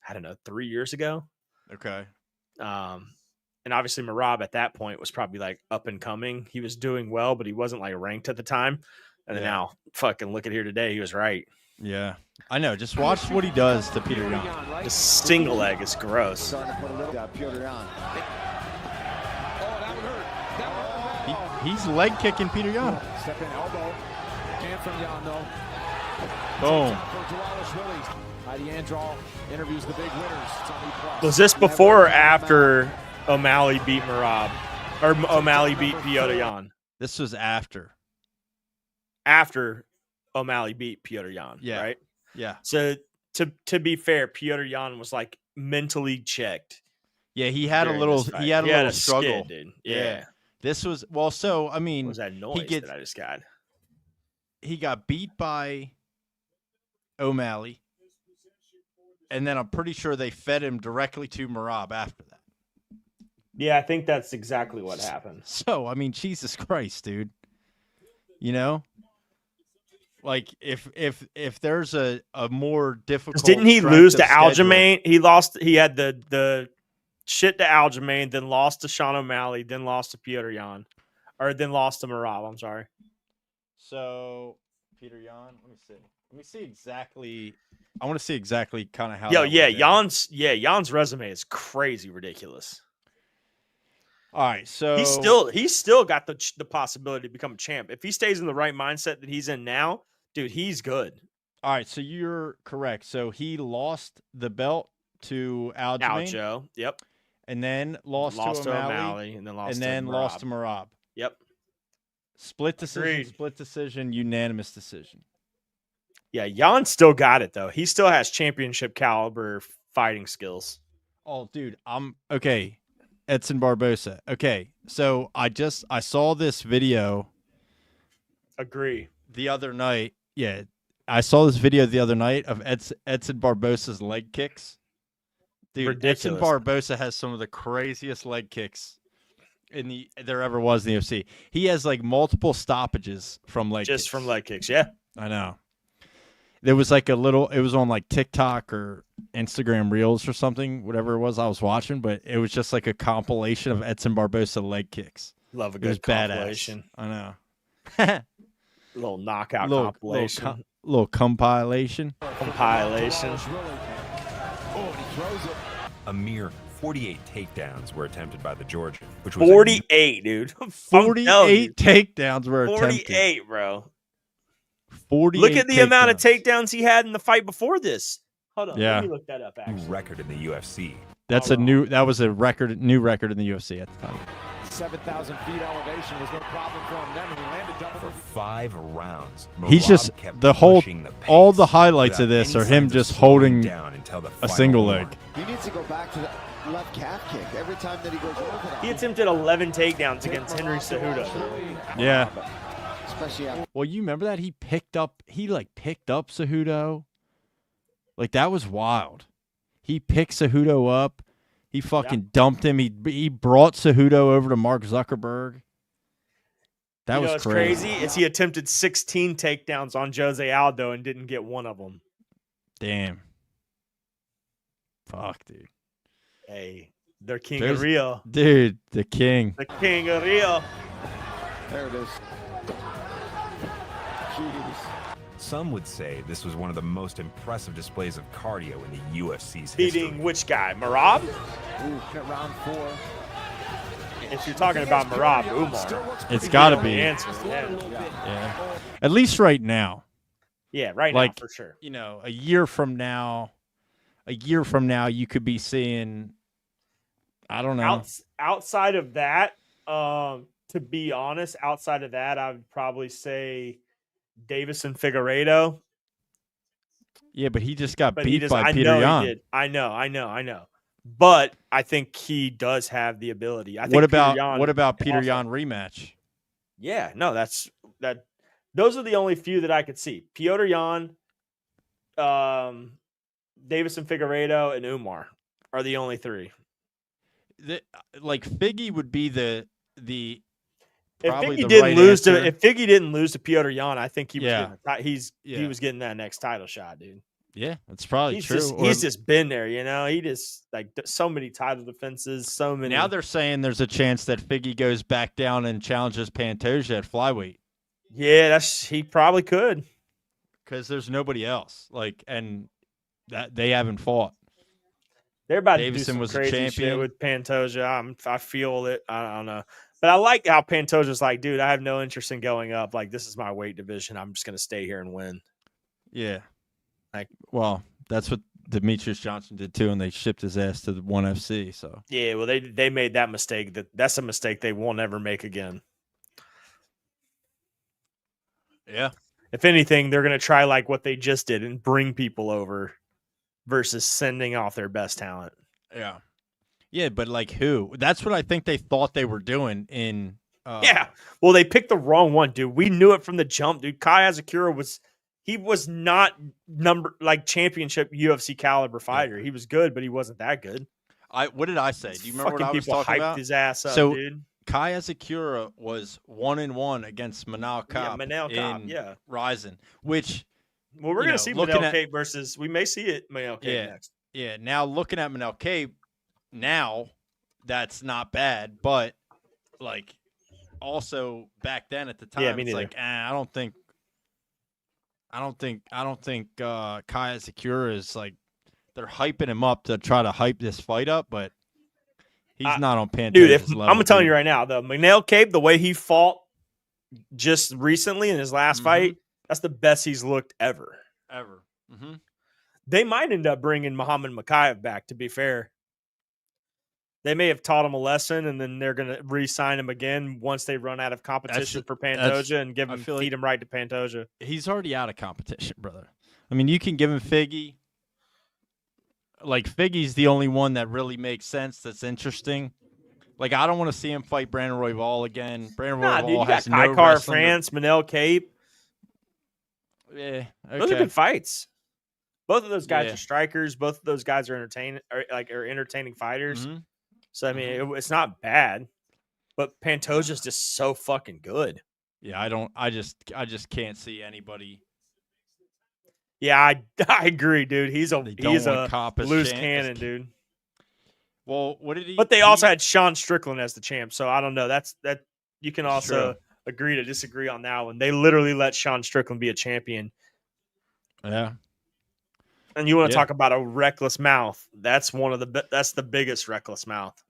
B: I don't know, 3 years ago.
A: Okay.
B: And obviously Merab at that point was probably like up and coming. He was doing well, but he wasn't like ranked at the time. And then now fucking look at here today. He was right.
A: Yeah. I know. Just watch what he does to Peter Yan.
B: The single leg is gross.
A: He's leg kicking Peter Yan.
F: Step in elbow. Hand from Yan, though.
A: Boom.
F: Heidi Androl interviews the big winners. It's on E+.
B: Was this before or after O'Malley beat Merab? Or O'Malley beat Piotr Yan?
A: This was after.
B: After O'Malley beat Piotr Yan,
A: Yeah.
B: right?
A: Yeah.
B: So to be fair, Piotr Yan was like mentally checked.
A: Yeah, he had a
B: during
A: little
B: this fight.
A: he had a little
B: skid,
A: struggle.
B: dude. Yeah.
A: This was so I mean
B: What was that noise that I just got?
A: He got beat by O'Malley. And then I'm pretty sure they fed him directly to Merab after that.
B: Yeah, I think that's exactly what happened.
A: So, I mean, Jesus Christ, dude. You know? Like if there's a more difficult
B: Didn't he
A: strength
B: lose
A: of
B: to
A: schedule-
B: Aljamain? He had the shit to Aljamain, then lost to Sean O'Malley, then lost to Piotr Yan. Or then lost to Merab, I'm sorry.
A: So Peter Yan, let me see exactly. I want to see exactly kind of how.
B: Jan's resume is crazy ridiculous.
A: All right, so
B: he's still got the possibility to become a champ if he stays in the right mindset that he's in now, dude. He's good.
A: All right, so you're correct. So he lost the belt to Aljamain.
B: Aljo, yep,
A: and then lost to O'Malley,
B: and then
A: lost to Merab.
B: Yep.
A: Split decision,
B: Agreed.
A: split decision, unanimous decision.
B: Yeah, Jan still got it though. He still has championship caliber fighting skills.
A: Oh, dude, I'm okay. Edson Barbosa. Okay, So I saw this video
B: Agree.
A: the other night. Yeah, I saw this video the other night of Edson Barbosa's leg kicks. Dude, Edson
B: Ridiculous.
A: Barbosa has some of the craziest leg kicks there ever was in the UFC. He has like multiple stoppages from leg kicks.
B: Just from leg kicks, yeah.
A: I know. There was like it was on like TikTok or Instagram Reels or something, whatever it was I was watching, but it was just like a compilation of Edson Barbosa leg kicks.
B: Love a
A: It was
B: good compilation.
A: badass. I know.
B: Little knockout compilation.
A: Little compilation.
B: Compilation.
N: A mere 48 takedowns were attempted by the Georgian, which was
B: 48, dude.
A: 48 takedowns were attempted.
B: 48, bro.
A: 48.
B: Look at the amount of takedowns he had in the fight before this. Hold on,
A: Yeah.
B: let me look that up. Actually,
N: record in the UFC.
A: That was a new record in the UFC at the time.
F: 7,000 feet elevation was no problem for him then, and he landed double.
N: For 5 rounds,
A: He's
N: Merab
A: just
N: kept
A: all
N: pushing
A: the highlights of
N: without
A: this
N: any
A: are him
N: signs of
A: just
N: slowing
A: holding
N: down until the
A: a
N: final
A: single
N: round.
A: leg.
F: He needs to go back to the left calf kick every time that he goes over that.
B: he attempted 11 takedowns against Henry Cejudo.
A: Yeah.
F: Especially after
A: Well, you remember that he picked up Cejudo. Like that was wild. He picked Cejudo up. He fucking dumped him. He brought Cejudo over to Mark Zuckerberg. That was
B: what's
A: crazy.
B: Is he attempted 16 takedowns on Jose Aldo and didn't get one of them.
A: Damn. Fuck, dude.
B: Hey, they're king of Rio.
A: Dude, the king.
B: The king of Rio.
F: there it is. Jeez.
N: Some would say this was one of the most impressive displays of cardio in the UFC's
B: Beating
N: history.
B: which guy? Marab?
F: Ooh, at round 4.
B: If you're talking about Marab, Umar.
A: It's got to
B: The
A: be.
B: answer. Yeah.
A: Yeah. At least right now.
B: Yeah, right
A: Like,
B: now for sure.
A: You know, a year from now, you could be seeing, I don't know.
B: Outside of that, to be honest, outside of that, I would probably say Davis and Figueiredo.
A: Yeah, but he just got
B: But
A: beat by Peter
B: know
A: Yan.
B: he did. I know. But I think he does have the ability. I think
A: What about Peter
B: also-
A: Yan rematch?
B: Yeah, no, those are the only few that I could see. Piotr Yan, Davis and Figueiredo, and Umar are the only 3.
A: Like Figgy would be the
B: If
A: probably
B: Figgy
A: the
B: didn't
A: right
B: lose
A: answer.
B: if Figgy didn't lose to Piotr Yan, I think he was
A: Yeah.
B: he was getting that next title shot, dude.
A: Yeah, that's probably
B: He's
A: true.
B: he's just been there, you know. He just like so many title defenses, so many.
A: Now they're saying there's a chance that Figgy goes back down and challenges Pantoja at flyweight.
B: Yeah, he probably could.
A: Because there's nobody else. And that they haven't fought.
B: They're about
A: Davison
B: to do
A: was
B: some
A: a
B: crazy
A: champion.
B: shit with Pantoja. I feel it. I don't know. But I like how Pantoja's like, dude, I have no interest in going up. Like, this is my weight division. I'm just going to stay here and win.
A: Yeah.
B: Like,
A: well, that's what Demetrius Johnson did too, and they shipped his ass to the ONE FC. So
B: yeah, well, they made that mistake. That's a mistake they won't ever make again.
A: Yeah.
B: If anything, they're going to try like what they just did and bring people over versus sending off their best talent.
A: Yeah. Yeah, but like who? That's what I think they thought they were doing in
B: yeah. Well, they picked the wrong one, dude. We knew it from the jump, dude. Kai Hazakura was not championship UFC caliber fighter. He was good, but he wasn't that good.
A: What did I say? Do you remember what I was
B: people
A: talking
B: hyped
A: about?
B: his ass up,
A: so,
B: dude.
A: Kai Hazakura was 1-1 against Manal Kape in Ryzen, which
B: we're going to see Manel Kape versus. We may see it Manel Kape next.
A: Yeah. Now looking at Manel Kape, now that's not bad, but like also back then at the time, it's like I don't think Kai Hazakura is like they're hyping him up to try to hype this fight up, but he's not on Pantoja's level.
B: I'm telling you right now, the Manel Kape, the way he fought just recently in his last fight, that's the best he's looked ever.
A: Mm-hmm.
B: They might end up bringing Muhammad Makayev back, to be fair. They may have taught him a lesson, and then they're going to re-sign him again once they run out of competition for Pantoja and feed him right to Pantoja.
A: He's already out of competition, brother. I mean, you can give him Figgy. Like, Figgy's the only one that really makes sense, that's interesting. Like, I don't want to see him fight Brandon Royval again. Brandon
B: Nah,
A: Royval
B: dude, you got
A: has no
B: Kaikar
A: wrestling.
B: France, Manel Cape.
A: Yeah, okay.
B: Those are good fights. Both of those guys
A: Yeah.
B: are strikers. Both of those guys are entertaining fighters.
A: Mhm.
B: So I mean, it's not bad. But Pantoja's just so fucking good.
A: Yeah, I just can't see anybody.
B: Yeah, I agree, dude. He's a
A: Cop as
B: loose
A: champ-
B: cannon, dude.
A: Well, what did he?
B: But they also had Sean Strickland as the champ, so I don't know. That you can
A: It's
B: also
A: true.
B: agree to disagree on that one. They literally let Sean Strickland be a champion.
A: Yeah.
B: And you want to
A: Yeah.
B: talk about a reckless mouth? That's that's the biggest reckless mouth.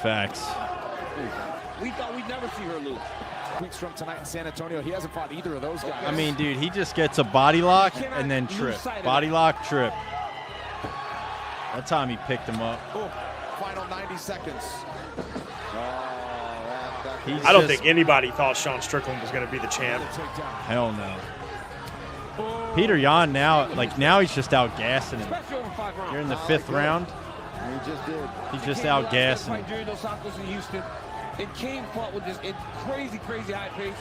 A: Facts.
F: We thought we'd never see her lose. Weeks from tonight in San Antonio, he hasn't fought either of those guys.
A: I mean, dude, he just gets a body lock and then trip. Body lock, trip. That time he picked him up.
F: Oh, final 90 seconds.
B: I don't think anybody thought Sean Strickland was going to be the champ.
A: Hell no. Peter Yan now he's just out gassing him. You're in the 5th round.
F: He just did.
A: He's just out gassing him.
J: During those Santos in Houston, and Kane fought with this crazy high pace.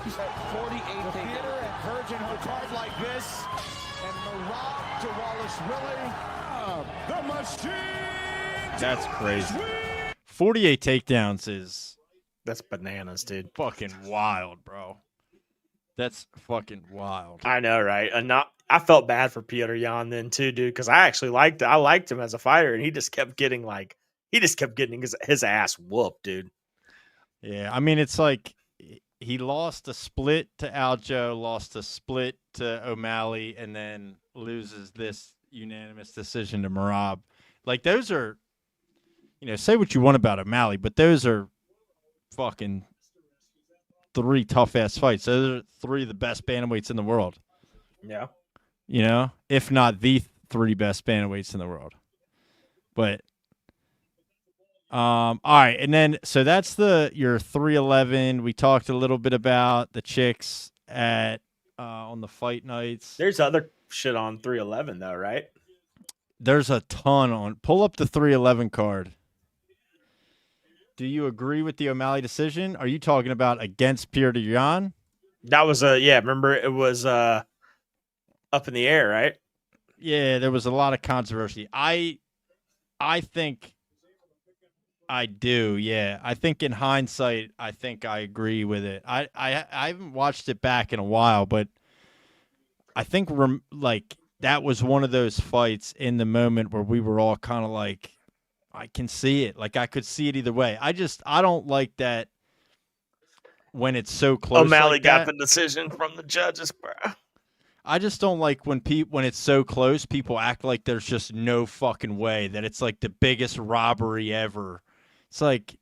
J: He's at 48
F: Theater and Virgin who card like this, and Marab to Wallace Willie. The machine.
A: That's crazy. 48 takedowns
B: That's bananas, dude.
A: fucking wild, bro. That's fucking wild.
B: I know, right? And I felt bad for Peter Yan then too, dude, because I actually liked him as a fighter, and he just kept getting his ass whooped, dude.
A: Yeah, I mean, it's like he lost a split to Aljo, lost a split to O'Malley, and then loses this unanimous decision to Marab. Like, those are, say what you want about O'Malley, but those are fucking 3 tough-ass fights. Those are 3 of the best bantamweights in the world.
B: Yeah.
A: If not the 3 best bantamweights in the world. But all right, and then so that's your 311. We talked a little bit about the chicks at on the fight nights.
B: There's other shit on 311 though, right?
A: There's a ton on. Pull up the 311 card. Do you agree with the O'Malley decision? Are you talking about against Peter Yan?
B: That was remember it was up in the air, right?
A: Yeah, there was a lot of controversy. I think I do, yeah. I think in hindsight, I think I agree with it. I haven't watched it back in a while, but I think that was one of those fights in the moment where we were all kind of like, I can see it. Like, I could see it either way. I don't like that when it's so close.
B: O'Malley
A: like
B: got
A: that.
B: the decision from the judges, bro.
A: I just don't like when it's so close, people act like there's just no fucking way that it's like the biggest robbery ever. It's like,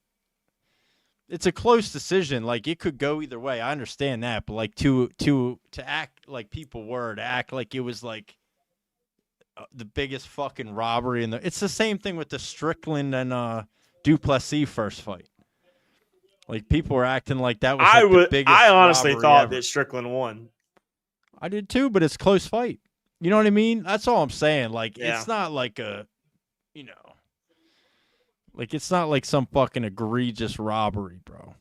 A: it's a close decision. Like, it could go either way. I understand that, but like to act like people were, to act like it was like the biggest fucking robbery it's the same thing with the Strickland and Duplessis first fight. Like, people were acting like that was the biggest.
B: I honestly
A: robbery
B: thought
A: ever.
B: that Strickland won.
A: I did too, but it's a close fight. You know what I mean? That's all I'm saying. Like,
B: Yeah.
A: It's not like like it's not like some fucking egregious robbery, bro.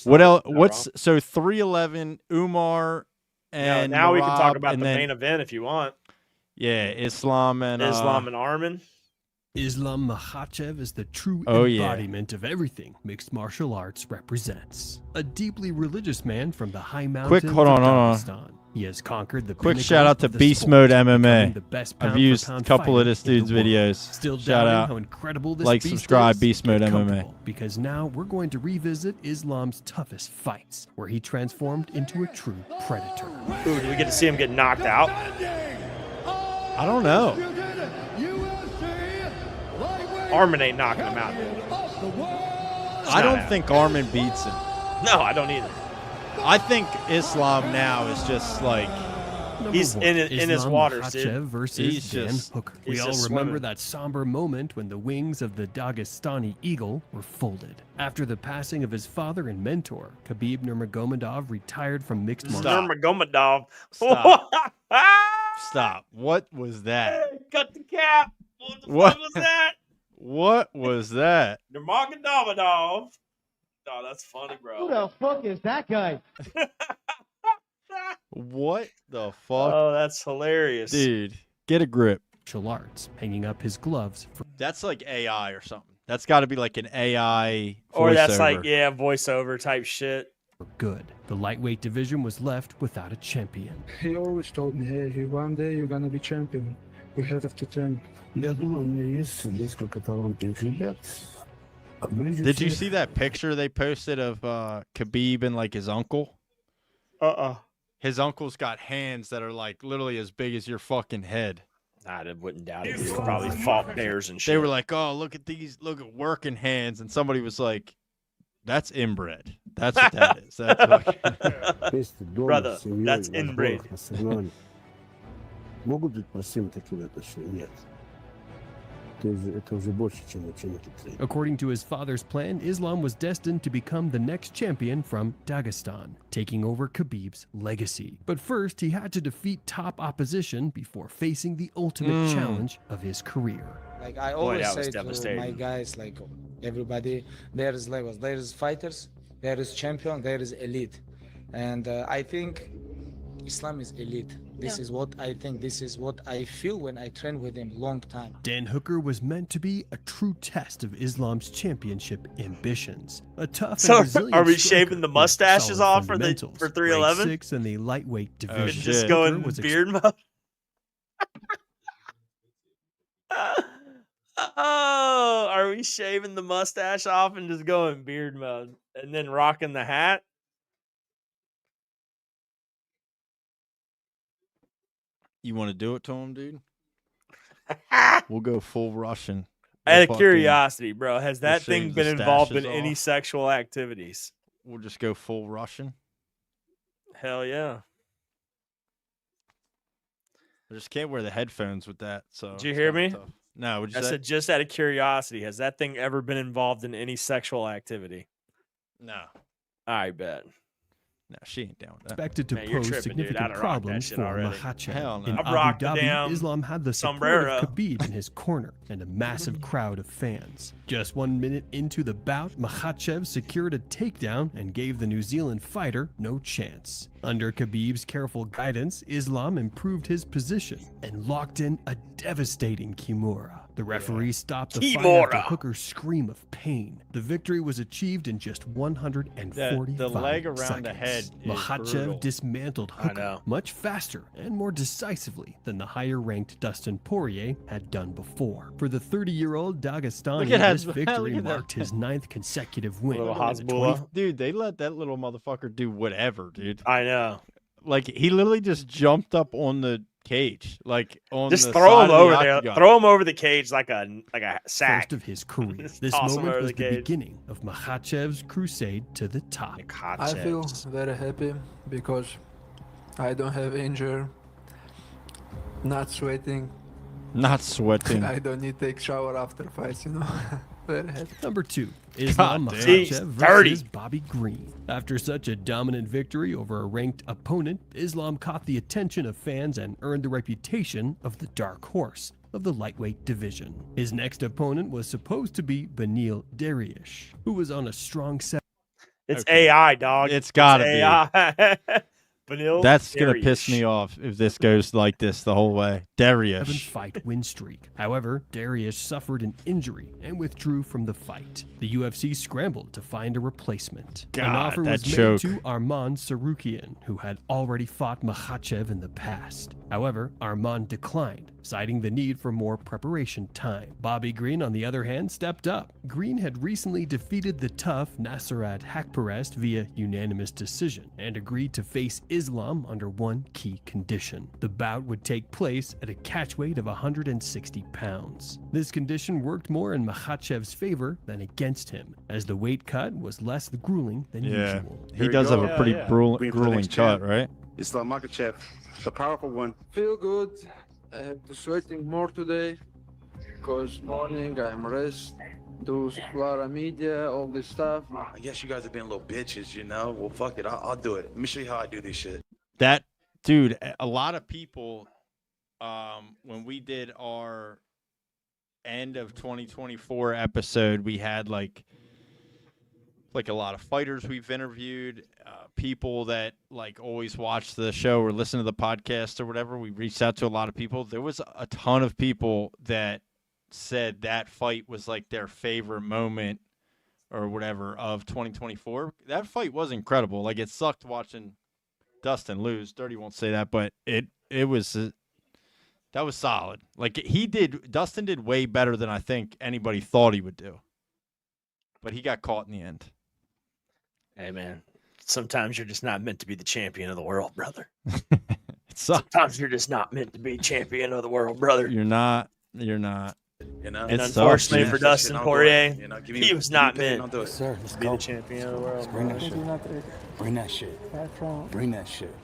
A: What else? So 311, Umar, and
B: now we can talk
A: Merab,
B: about
A: and
B: the
A: then,
B: main event if you want.
A: Yeah, Islam and
B: Arman.
O: Islam Makhachev is the true
A: yeah.
O: embodiment of everything mixed martial arts represents. A deeply religious man from the high mountains
A: hold on.
O: of Dagestan. He has conquered the
A: Quick
O: pinnacle
A: shout out to
O: of the
A: Beast
O: sport,
A: Mode
O: becoming
A: MMA.
O: the best
A: I've
O: pound
A: used
O: for
A: a
O: pound
A: couple of
O: fighter
A: this
O: in the
A: dude's
O: world.
A: videos.
O: Still
A: Shout
O: doubting
A: out.
O: how incredible this
A: Like,
O: beast
A: subscribe,
O: is?
A: Beast
O: Get
A: Mode MMA.
O: comfortable, because now we're going to revisit Islam's toughest fights, where he transformed into a true predator.
B: Ooh, do we get to see him get knocked out?
A: I don't know.
B: Arman ain't knocking him out, dude.
A: I don't think Arman beats him.
B: No, I don't either.
A: I think Islam now is just like
B: He's in his
O: Islam
B: waters, dude.
O: Makhachev versus
A: He's
O: Dan
A: just-
O: Hooker.
B: he's
O: We all
B: just
O: remember
B: swimming.
O: that somber moment when the wings of the Dagestani eagle were folded. After the passing of his father and mentor, Khabib Nurmagomedov retired from mixed martial arts.
B: Nurmagomedov.
A: Stop. Stop. What was that?
B: Cut the cap. What the
A: What?
B: fuck was that? Nurmagomedov. Oh, that's funny, bro.
P: Who the fuck is that guy?
A: What the fuck?
B: Oh, that's hilarious.
A: Dude, get a grip.
O: Martial arts, hanging up his gloves for
A: That's like AI or something. That's got to be like an AI
B: Or that's like,
A: voiceover.
B: yeah, voiceover type shit.
O: good. The lightweight division was left without a champion.
Q: He always told me, hey, one day you're gonna be champion. You have to train.
A: Did you see that picture they posted of Khabib and like his uncle? His uncle's got hands that are like literally as big as your fucking head.
B: I wouldn't doubt it. He probably fought bears and shit.
A: They were like, "Oh, look at these! Look at working hands!" And somebody was like, "That's inbred. That's what that is. That's fucking...
B: Brother, that's inbred."
O: According to his father's plan, Islam was destined to become the next champion from Dagestan, taking over Khabib's legacy. But first, he had to defeat top opposition before facing the ultimate challenge of his career.
R: Like I always say to my guys, like everybody, there is levels. There is fighters, there is champion, there is elite. And I think Islam is elite. This is what I think. This is what I feel when I train with him long time.
O: Dan Hooker was meant to be a true test of Islam's championship ambitions. A tough and resilient
B: are we
O: striker
B: shaving the
O: with
B: mustaches
O: solid
B: off for
O: fundamentals.
B: 311?
O: Ranked 6th in the lightweight division.
B: Just going
O: was
B: beard mode. Oh, are we shaving the mustache off and just going beard mode and then rocking the hat?
A: You want to do it to him, dude? We'll go full Russian.
B: Out of curiosity, bro, has that
A: shave
B: thing
A: the
B: been involved in
A: stashes
B: any
A: off.
B: sexual activities?
A: We'll just go full Russian.
B: Hell yeah.
A: I just can't wear the headphones with that. So
B: Did you
A: it's
B: hear
A: kinda
B: me?
A: tough. No, what'd
B: I
A: you say?
B: said just out of curiosity, has that thing ever been involved in any sexual activity?
A: No.
B: I bet.
A: No, she ain't down with that.
O: Expected to
B: Man, you're
O: pose
B: tripping, dude.
O: significant
B: I'd rock that
O: problems
B: shit
O: for
B: already.
O: Makhachev.
A: Hell no.
O: In
B: I've
O: Abu
B: rocked the
O: Dhabi,
B: damn
O: Islam had the support
B: sombrero.
O: of Khabib in his corner and a massive crowd of fans. Just 1 minute into the bout, Makhachev secured a takedown and gave the New Zealand fighter no chance. Under Khabib's careful guidance, Islam improved his position and locked in a devastating Kimura. The referee stopped the fight after
B: Kimura.
O: Hooker's scream of pain. The victory was achieved in just 145
A: The leg around
O: seconds.
A: the head is
O: Makhachev
A: brutal.
O: dismantled
B: I
O: Hooker
B: know.
O: much faster and more decisively than the higher-ranked Dustin Poirier had done before. For the 30-year-old Dagestani,
A: Look at
O: this
A: that-
O: victory
A: look at that.
O: marked his 9th consecutive win.
B: Little
O: And the
B: Hasbullah.
A: Dude, they let that little motherfucker do whatever, dude.
B: I know.
A: Like he literally just jumped up on the cage, like on
B: Just
A: the
B: throw
A: side
B: him
A: of the
B: over there.
A: octagon.
B: Throw him over the cage like a sack.
O: First of his career.
B: Just
O: This
B: toss him
O: moment
B: over
O: was
B: the
O: the
B: cage.
O: beginning of Makhachev's crusade to the top.
Q: I feel very happy because I don't have injury, not sweating.
A: Not sweating.
Q: I don't need to take shower after fights, you know. Very happy.
O: Number 2, Islam
A: God damn.
O: Makhachev
B: He's
O: versus
B: 30.
O: Bobby Green. After such a dominant victory over a ranked opponent, Islam caught the attention of fans and earned the reputation of the dark horse of the lightweight division. His next opponent was supposed to be Beneil Dariush, who was on a strong set.
B: It's
A: Okay.
B: AI, dog.
A: It's gotta be.
B: AI. Vanilla
A: That's gonna piss
B: Dariush.
A: me off if this goes like this the whole way. Dariush.
O: 7-fight win streak. However, Dariush suffered an injury and withdrew from the fight. The UFC scrambled to find a replacement. An
A: God,
O: offer
A: that
O: was
A: choke.
O: made to Arman Sarukian, who had already fought Makhachev in the past. However, Arman declined, citing the need for more preparation time. Bobby Green, on the other hand, stepped up. Green had recently defeated the tough Nasrat Haqparast via unanimous decision and agreed to face Islam under one key condition. The bout would take place at a catch weight of 160 pounds. This condition worked more in Makhachev's favor than against him, as the weight cut was less grueling than usual.
A: He does have a pretty grueling cut, right?
S: Islam Makhachev, the powerful one.
Q: Feel good. I have to sweating more today because morning I'm rest, do a lot of media, all this stuff.
D: I guess you guys have been little bitches, you know? Well, fuck it. I'll do it. Let me show you how I do this shit.
A: That dude, a lot of people, when we did our end of 2024 episode, we had like like a lot of fighters we've interviewed, people that like always watch the show or listen to the podcast or whatever. We reached out to a lot of people. There was a ton of people that said that fight was like their favorite moment or whatever of 2024. That fight was incredible. Like, it sucked watching Dustin lose. Dirty won't say that, but it was that was solid. Like, Dustin did way better than I think anybody thought he would do. But he got caught in the end.
B: Hey, man, sometimes you're just not meant to be the champion of the world, brother.
A: Sometimes
B: you're just not meant to be champion of the world, brother.
A: You're not.
D: You know,
B: And unfortunately for Dustin Poirier, he was not meant to
C: Sir,
B: be the champion of the world.
C: Bring that shit. Bring that shit. Bring that shit.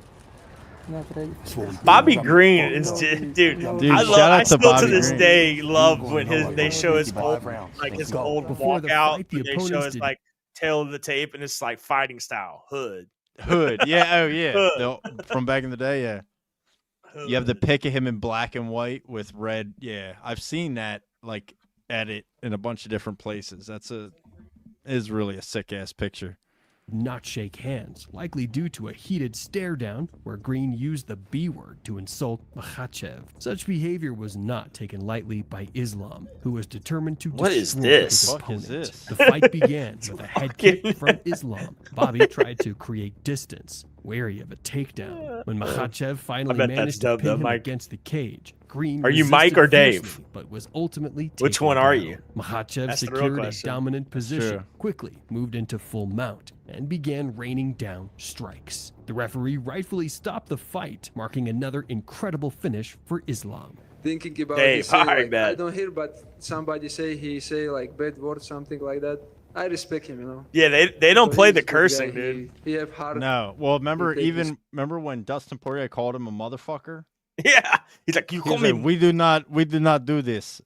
B: Bobby Green is dude. I still to this day love when they show his old walkout. They show his like tail of the tape, and it's like fighting style hood.
A: Yeah, oh yeah, from back in the day. Yeah, you have the pic of him in black and white with red. Yeah, I've seen that like edit in a bunch of different places. Is really a sick ass picture.
O: Not shake hands, likely due to a heated stare down where Green used the B word to insult Makhachev. Such behavior was not taken lightly by Islam, who was determined to destroy his opponent. The fight began with a head kick from Islam. Bobby tried to create distance, wary of a takedown. When Makhachev finally managed to pin him against the cage, Green
B: are you Mike or Dave?
O: Fiercely, but was ultimately
B: which one are you?
O: Makhachev secured a dominant position, quickly moved into full mount, and began raining down strikes. The referee rightfully stopped the fight, marking another incredible finish for Islam.
Q: Thinking about
B: Dave,
Q: this, like, I don't hear, but somebody he say like bad words, something like that. I respect him, you know.
B: Yeah, they don't play the cursing, dude.
Q: He have heart.
A: No, well, remember when Dustin Poirier called him a motherfucker?
B: Yeah, he's like, you call me.
A: Like, we do not do this.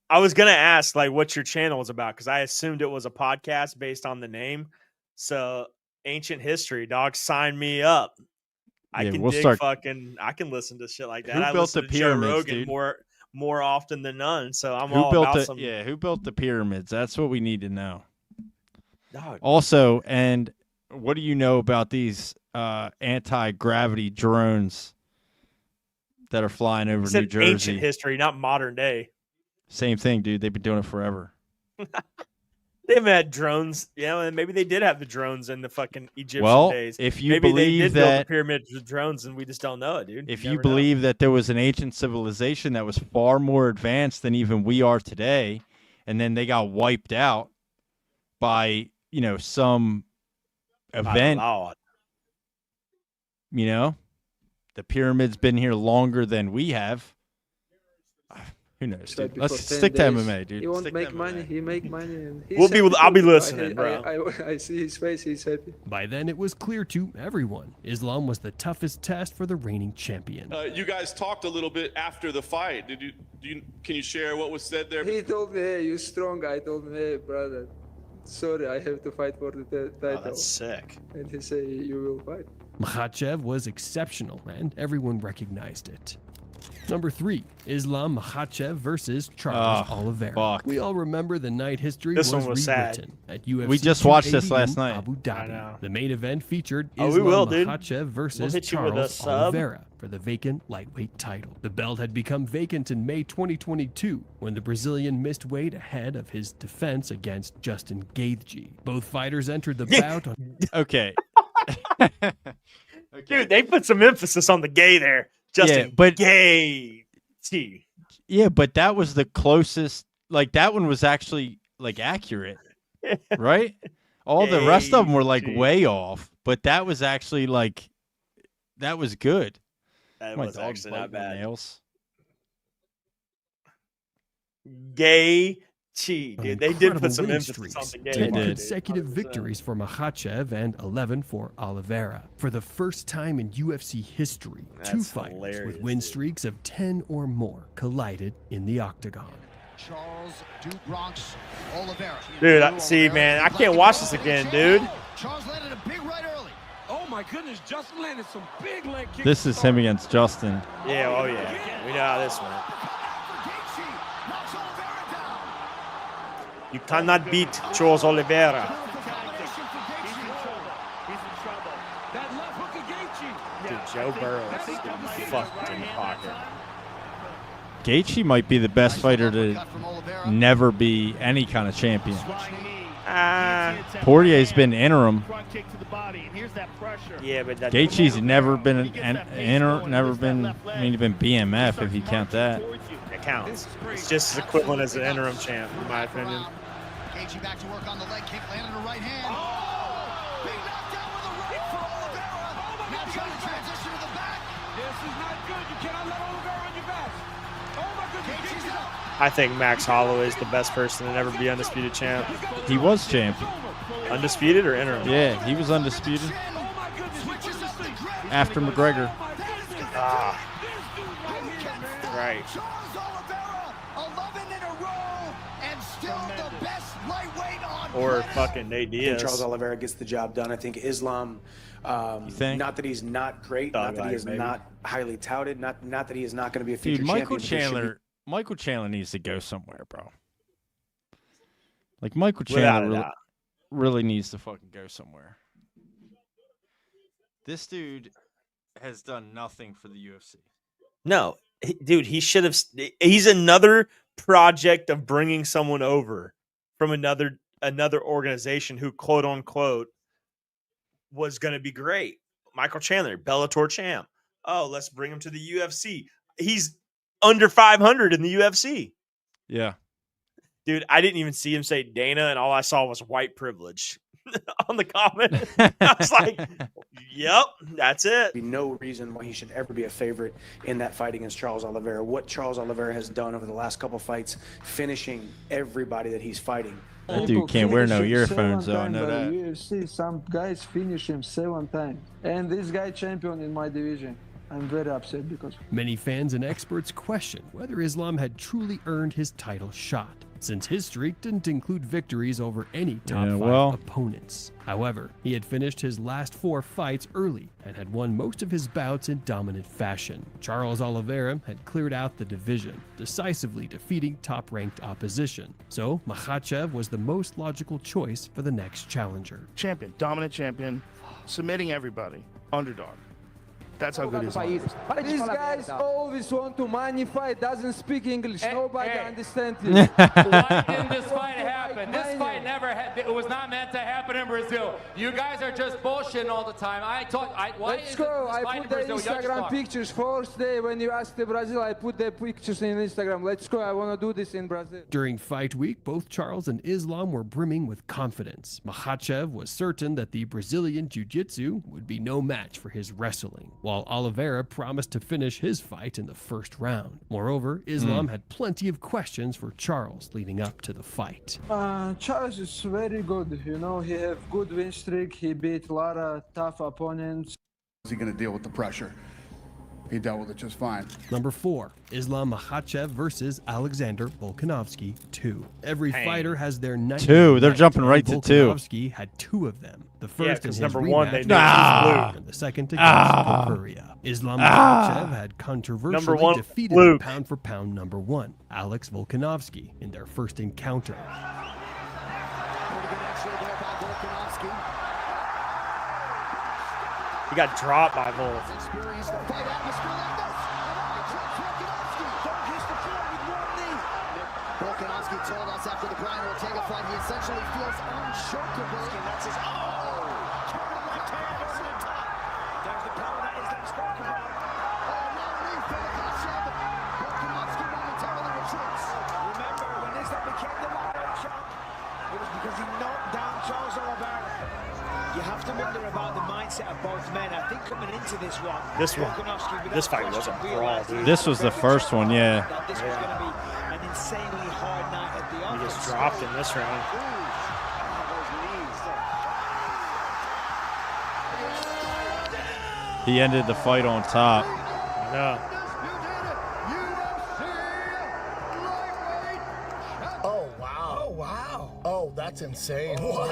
B: I was gonna ask like what your channel is about because I assumed it was a podcast based on the name. So ancient history, dog, sign me up. I can listen to shit like that.
A: Who built the pyramids,
B: Joe Rogan
A: dude?
B: more often than none. So I'm all about some.
A: Yeah, who built the pyramids? That's what we need to know.
B: Dog.
A: Also, and what do you know about these anti-gravity drones that are flying over New Jersey?
B: Ancient history, not modern day.
A: Same thing, dude. They've been doing it forever.
B: They haven't had drones. Yeah, and maybe they did have the drones in the fucking Egyptian days.
A: If you
B: maybe
A: believe
B: they did
A: that
B: build the pyramids with drones, and we just don't know it, dude.
A: If you believe that there was an ancient civilization that was far more advanced than even we are today, and then they got wiped out by some event, the pyramid's been here longer than we have. Who knows, dude? Let's stick to MMA, dude.
Q: He won't make money. He make money. And
B: I'll be listening, bro.
Q: I see his face. He's happy.
O: By then, it was clear to everyone Islam was the toughest test for the reigning champion.
T: You guys talked a little bit after the fight. Can you share what was said there?
Q: He told me, "Hey, you strong." I told him, "Hey, brother, sorry, I have to fight for the title."
B: Oh, that's sick.
Q: And he said, "You will fight."
O: Makhachev was exceptional, and everyone recognized it. Number 3, Islam Makhachev versus Charles Oliveira.
A: Fuck.
O: We all remember the night history
B: was
O: rewritten
B: sad.
O: at UFC.
A: We just watched this last night.
O: Abu Dhabi. The main event featured
B: Islam
O: Makhachev versus Charles Oliveira for the vacant lightweight title. The belt had become vacant in May 2022 when the Brazilian missed weight ahead of his defense against Justin Gaethje. Both fighters entered the bout on...
A: Okay.
B: Dude, they put some emphasis on the gay there. Justin, but gay.
A: Yeah, but that was the closest. Like that one was actually like accurate, right? All the rest of them were like way off, but that was actually like that was good.
B: That was actually not bad.
A: Nails.
B: Gay. Dude, they did put some emphasis on the game.
O: 10 consecutive victories for Makhachev and 11 for Oliveira. For the first time in UFC history, two fighters with win streaks of 10 or more collided in the Octagon.
E: Charles Bronx Oliveira.
B: Dude, see, man, I can't watch this again, dude.
E: Charles landed a big right early.
F: Oh my goodness, Justin landed some big leg kicks.
A: This is him against Justin.
B: Yeah, oh yeah. We know how this went. You cannot beat Charles Oliveira. Dude, Joe Burrow is fucked in the pocket.
A: Gaethje might be the best fighter to never be any kind of champion. Poirier's been interim.
B: Yeah, but
A: Gaethje's never been never been. I mean, he's been BMF if you count that.
B: It counts. It's just as equivalent as an interim champ, in my opinion.
E: Gaethje back to work on the leg kick, landed a right hand. Oh! Being knocked down with a right for Oliveira. Now trying to transition to the back.
F: This is not good. You cannot let Oliveira on your back. Oh my goodness.
E: Gaethje's up.
B: I think Max Holloway is the best person to never be undisputed champ.
A: He was champ.
B: Undisputed or interim?
A: Yeah, he was undisputed. After McGregor.
B: Ah. Right. Or fucking Nate Diaz.
U: Charles Oliveira gets the job done. I think Islam, not that he's not great, not that he is not highly touted, not that he is not going to be a future champion.
A: Michael Chandler needs to go somewhere, bro. Like Michael Chandler really needs to fucking go somewhere. This dude has done nothing for the UFC.
B: No, dude, he should have. He's another project of bringing someone over from another organization who, quote unquote, was going to be great. Michael Chandler, Bellator champ. Oh, let's bring him to the UFC. He's under 500 in the UFC.
A: Yeah.
B: Dude, I didn't even see him say Dana, and all I saw was white privilege on the comment. I was like, yep, that's it.
U: No reason why he should ever be a favorite in that fight against Charles Oliveira. What Charles Oliveira has done over the last couple fights, finishing everybody that he's fighting.
A: That dude can't wear no earphones, though. I know that.
Q: UFC, some guys finish him 7 times. And this guy champion in my division. I'm very upset because...
O: Many fans and experts question whether Islam had truly earned his title shot, since his streak didn't include victories over any top 5 opponents. However, he had finished his last 4 fights early and had won most of his bouts in dominant fashion. Charles Oliveira had cleared out the division, decisively defeating top-ranked opposition. So, Makhachev was the most logical choice for the next challenger.
V: Champion, dominant champion, submitting everybody, underdog. That's how good he is.
Q: These guys always want to magnify, doesn't speak English. Nobody understands it.
W: Why didn't this fight happen? This fight never it was not meant to happen in Brazil. You guys are just bullshitting all the time.
Q: Let's go. I put the Instagram pictures. First day when you asked the Brazil, I put the pictures in Instagram. Let's go. I want to do this in Brazil.
O: During fight week, both Charles and Islam were brimming with confidence. Makhachev was certain that the Brazilian jiu-jitsu would be no match for his wrestling, while Oliveira promised to finish his fight in the first round. Moreover, Islam had plenty of questions for Charles leading up to the fight.
Q: Charles is very good. You know, he have good win streak. He beat a lot of tough opponents.
F: Is he going to deal with the pressure? He dealt with it just fine.
O: Number 4, Islam Makhachev versus Alexander Volkanovski 2. Every fighter has their night.
A: 2. They're jumping right to 2.
O: Volkanovski had 2 of them. The first in his
B: number
O: rematch
B: 1 they knew was blue.
O: And the second against Kokuria. Islam Makhachev had controversially defeated the pound-for-pound number 1, Alex Volkanovski, in their first encounter.
B: He got dropped by Volk.
E: Volkanovski told us after the Brian Ortega fight, he essentially feels unshakable. That's his turning left hand over the top. There's the power that Islam spoke about. Long knee for Makhachev. Volkanovski momentarily retreats. Remember, when Islam became the lightweight champ, it was because he knocked down Charles Oliveira. You have to wonder about the mindset of both men. I think coming into this one,
B: this fight was a brawl, dude.
A: This was the first one, yeah.
E: This was going to be an insanely hard night at the office.
B: He just dropped in this round.
A: He ended the fight on top.
B: I know.
F: Oh, wow. Oh, wow. Oh, that's insane.
T: Oh,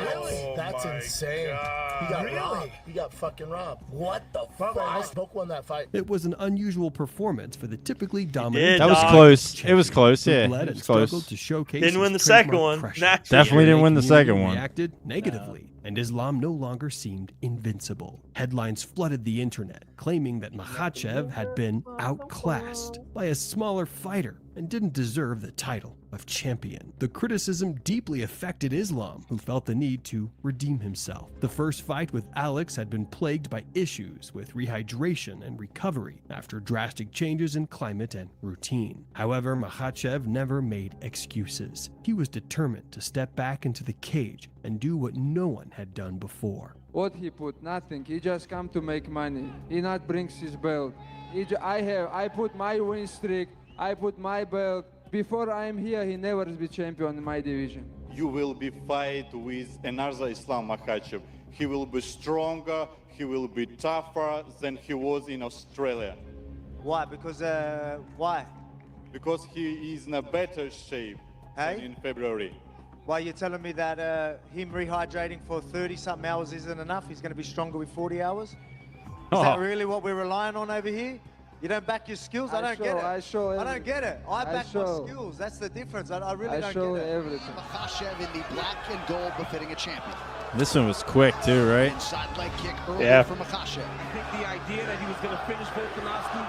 F: that's insane.
T: God.
G: He got robbed. He got fucking robbed. What the fuck? Volk won that fight.
O: It was an unusual performance for the typically dominant.
A: That was close. It was close, yeah.
O: Bled
A: It
O: and
A: was close.
O: struggled to showcase
B: Didn't win
O: his
B: the second
O: trademark
B: one.
O: pressure.
A: Definitely didn't win the second one.
O: Reacted negatively, and Islam no longer seemed invincible. Headlines flooded the internet, claiming that Makhachev had been outclassed by a smaller fighter and didn't deserve the title of champion. The criticism deeply affected Islam, who felt the need to redeem himself. The first fight with Alex had been plagued by issues with rehydration and recovery after drastic changes in climate and routine. However, Makhachev never made excuses. He was determined to step back into the cage and do what no one had done before.
Q: What he put? Nothing. He just come to make money. He not brings his belt. I put my win streak. I put my belt. Before I am here, he never be champion in my division.
H: You will be fight with another Islam Makhachev. He will be stronger. He will be tougher than he was in Australia.
I: Why? Because why?
H: Because he is in a better shape than in February.
I: Why you're telling me that him rehydrating for 30-something hours isn't enough? He's going to be stronger with 40 hours? Is that really what we're relying on over here? You don't back your skills? I don't get it. I don't get it. I back my skills. That's the difference. I really don't get it.
E: Everything. Makhachev in the black and gold befitting a champion.
A: This one was quick too, right?
E: Inside leg kick early for Makhachev.
J: I think the idea that he was going to finish Volkanovski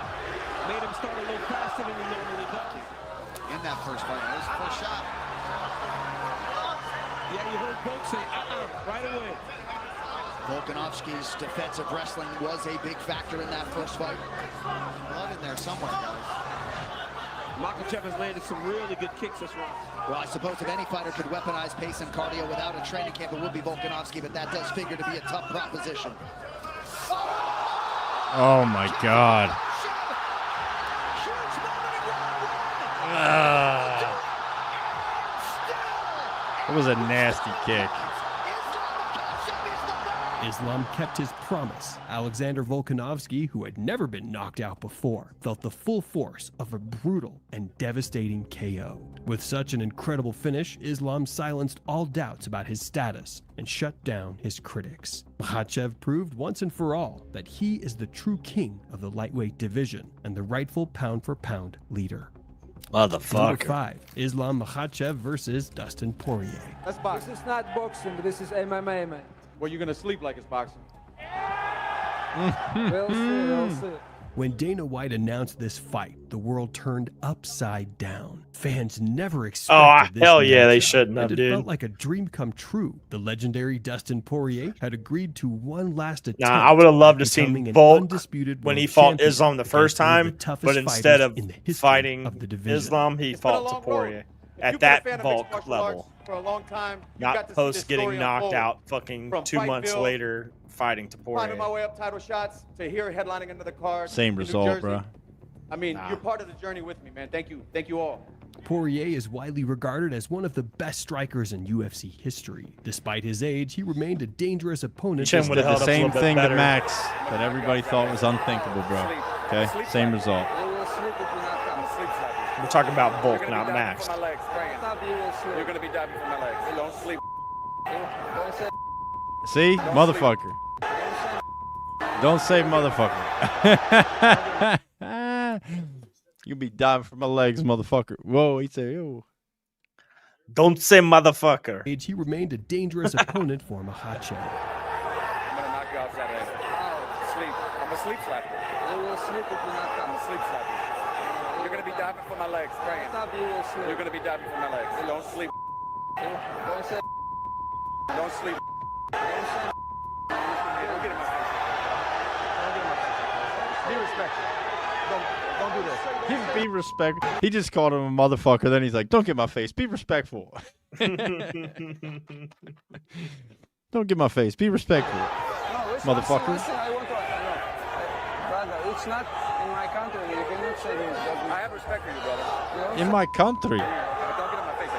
J: made him start a little faster than he normally does.
E: In that first fight, that was the first shot.
J: Yeah, you heard Volk say, right away.
E: Volkanovski's defensive wrestling was a big factor in that first fight. Blood in there somewhere, guys.
J: Makhachev has landed some really good kicks this round.
E: Well, I suppose if any fighter could weaponize pace and cardio without a training camp, it would be Volkanovski, but that does figure to be a tough proposition.
A: Oh my God. It was a nasty kick.
O: Islam kept his promise. Alexander Volkanovski, who had never been knocked out before, felt the full force of a brutal and devastating KO. With such an incredible finish, Islam silenced all doubts about his status and shut down his critics. Makhachev proved once and for all that he is the true king of the lightweight division and the rightful pound-for-pound leader.
B: Motherfucker.
O: Number 5, Islam Makhachev versus Dustin Poirier.
Q: That's boxing. This is not boxing. This is MMA, man.
X: Well, you're gonna sleep like it's boxing.
Q: We'll see.
O: When Dana White announced this fight, the world turned upside down. Fans never expected this.
B: Hell yeah, they
O: matchup,
B: shouldn't have,
O: and
B: dude.
O: It felt like a dream come true. The legendary Dustin Poirier had agreed to one last attempt.
B: Nah, I would have loved to see Volk when he fought
O: champion
B: Islam the first time, but instead of fighting
O: of the division.
B: Islam, he fought to Poirier at that Volk level.
X: For a long time,
B: not post getting knocked out fucking 2 months later fighting to Poirier.
X: Climbing my way up title shots to here headlining another card.
A: Same result, bro.
X: I mean, you're part of the journey with me, man. Thank you all.
O: Poirier is widely regarded as one of the best strikers in UFC history. Despite his age, he remained a dangerous opponent.
A: He did the same thing to Max that everybody thought was unthinkable, bro. Okay, same result.
B: We're talking about Volk, not Max.
X: You're gonna be diving for my legs. Don't sleep.
A: See, motherfucker. Don't say motherfucker. You be diving for my legs, motherfucker. Whoa, he said, yo.
B: Don't say motherfucker.
O: He remained a dangerous opponent for Makhachev.
X: I'm gonna knock you outside the head. Sleep. I'm a sleep slapper. I'm a sleep slapper. You're gonna be diving for my legs, praying. You're gonna be diving for my legs. Don't sleep. Don't sleep. Don't get in my face. Be respectful. Don't do this.
A: Be respectful. He just called him a motherfucker. Then he's like, "Don't get my face. Be respectful." Don't get my face. Be respectful, motherfucker.
Q: Listen, I want to. Brother, it's not in my country. You cannot say this.
X: I have respect for you, brother.
A: In my country.
X: Don't get in my face.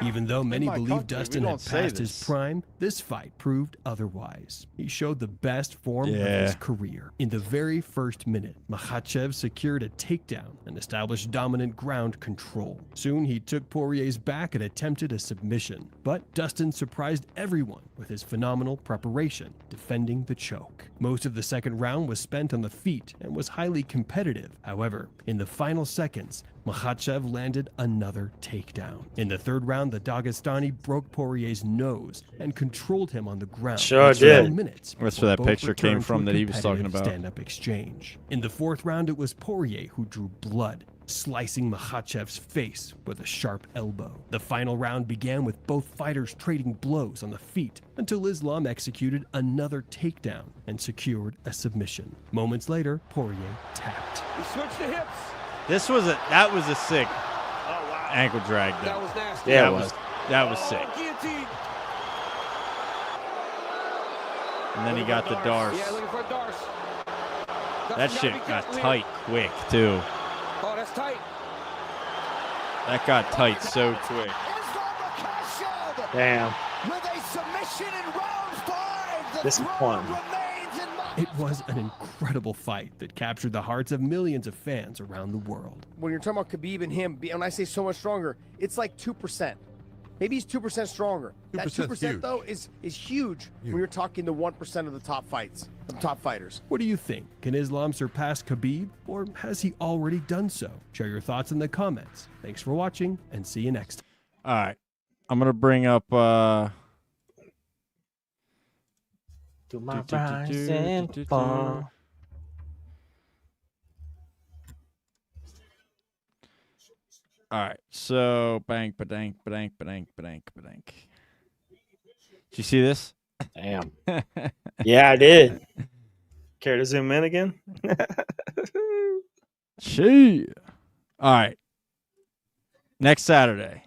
O: Even though many
A: my
O: believe
A: country, we
O: Dustin
A: don't
O: had
A: say
O: passed his
A: this.
O: prime, this fight proved otherwise. He showed the best form of
A: Yeah.
O: his career. In the very first minute, Makhachev secured a takedown and established dominant ground control. Soon he took Poirier's back and attempted a submission, but Dustin surprised everyone with his phenomenal preparation, defending the choke. Most of the second round was spent on the feet and was highly competitive. However, in the final seconds, Makhachev landed another takedown. In the third round, the Dagestani broke Poirier's nose and controlled him on the ground.
B: Sure
O: for
B: did.
O: 10 minutes
A: That's where that
O: before both
A: picture came
O: returned to
A: from
O: a
A: that he was talking
O: competitive
A: about.
O: stand-up exchange. In the fourth round, it was Poirier who drew blood, slicing Makhachev's face with a sharp elbow. The final round began with both fighters trading blows on the feet until Islam executed another takedown and secured a submission. Moments later, Poirier tapped.
J: He switched the hips.
A: That was a sick ankle drag.
J: That was nasty.
B: Yeah,
A: that was sick.
J: Guillotine.
A: And then he got the Darce.
J: Yeah, looking for a Darce.
A: That shit got tight quick too.
J: Oh, that's tight.
A: That got tight so quick.
B: Damn.
E: With a submission in round 5. The
B: This is fun.
E: remains in
O: It was an incredible fight that captured the hearts of millions of fans around the world.
K: When you're talking about Khabib and him, when I say so much stronger, it's like 2%. Maybe he's 2% stronger. That 2% though is huge when you're talking the 1% of the top fights, the top fighters.
O: What do you think? Can Islam surpass Khabib, or has he already done so? Share your thoughts in the comments. Thanks for watching, and see you next time.
A: All right, I'm gonna bring up.
B: Do my rising fall.
A: All right, so bang, ba-dank, ba-dank, ba-dank, ba-dank, ba-dank. Did you see this?
B: Damn. Yeah, I did. Care to zoom in again?
A: She. All right. Next Saturday.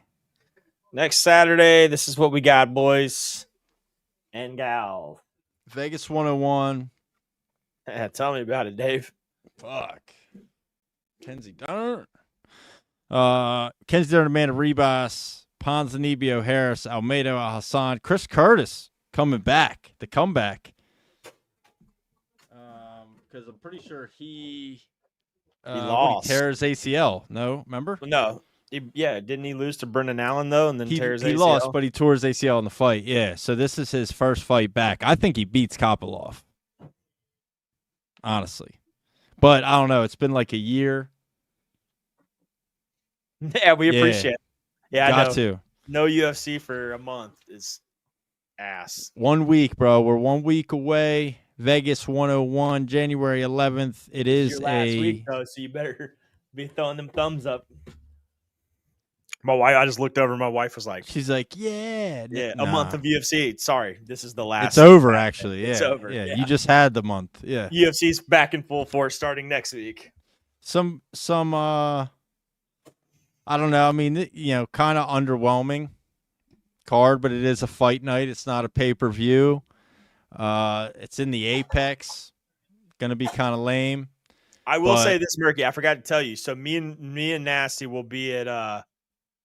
B: Next Saturday, this is what we got, boys and gals.
A: Vegas 101.
B: Yeah, tell me about it, Dave.
A: Fuck. Kenzie Dunner. Kenzie Dunner, Amanda Ribas, Ponzinibbio, Harris, Almeida, Al Hassan, Chris Curtis coming back. The comeback. Because I'm pretty sure he
B: lost.
A: He tears ACL. No, remember?
B: No. Didn't he lose to Brendan Allen, though, and then
A: He
B: tears ACL?
A: lost, but he tore his ACL in the fight. Yeah, so this is his first fight back. I think he beats Kopylov. Honestly. But I don't know. It's been like a year.
B: Yeah, we appreciate it. Yeah,
A: got
B: I know.
A: to.
B: No UFC for a month is ass.
A: 1 week, bro. We're 1 week away. Vegas 101, January 11th. It is
B: Your last week, though, so you better be throwing them thumbs up. My wife, I just looked over. My wife was like,
A: she's like, yeah.
B: A month of UFC. Sorry, this is the last.
A: It's over, actually. Yeah.
B: It's over.
A: Yeah, you just had the month. Yeah.
B: UFC's back in full force starting next week.
A: Some I don't know. I mean, kind of underwhelming card, but it is a fight night. It's not a pay-per-view. It's in the Apex. Going to be kind of lame.
B: I will say this, Murky. I forgot to tell you. So me and Nasty will be at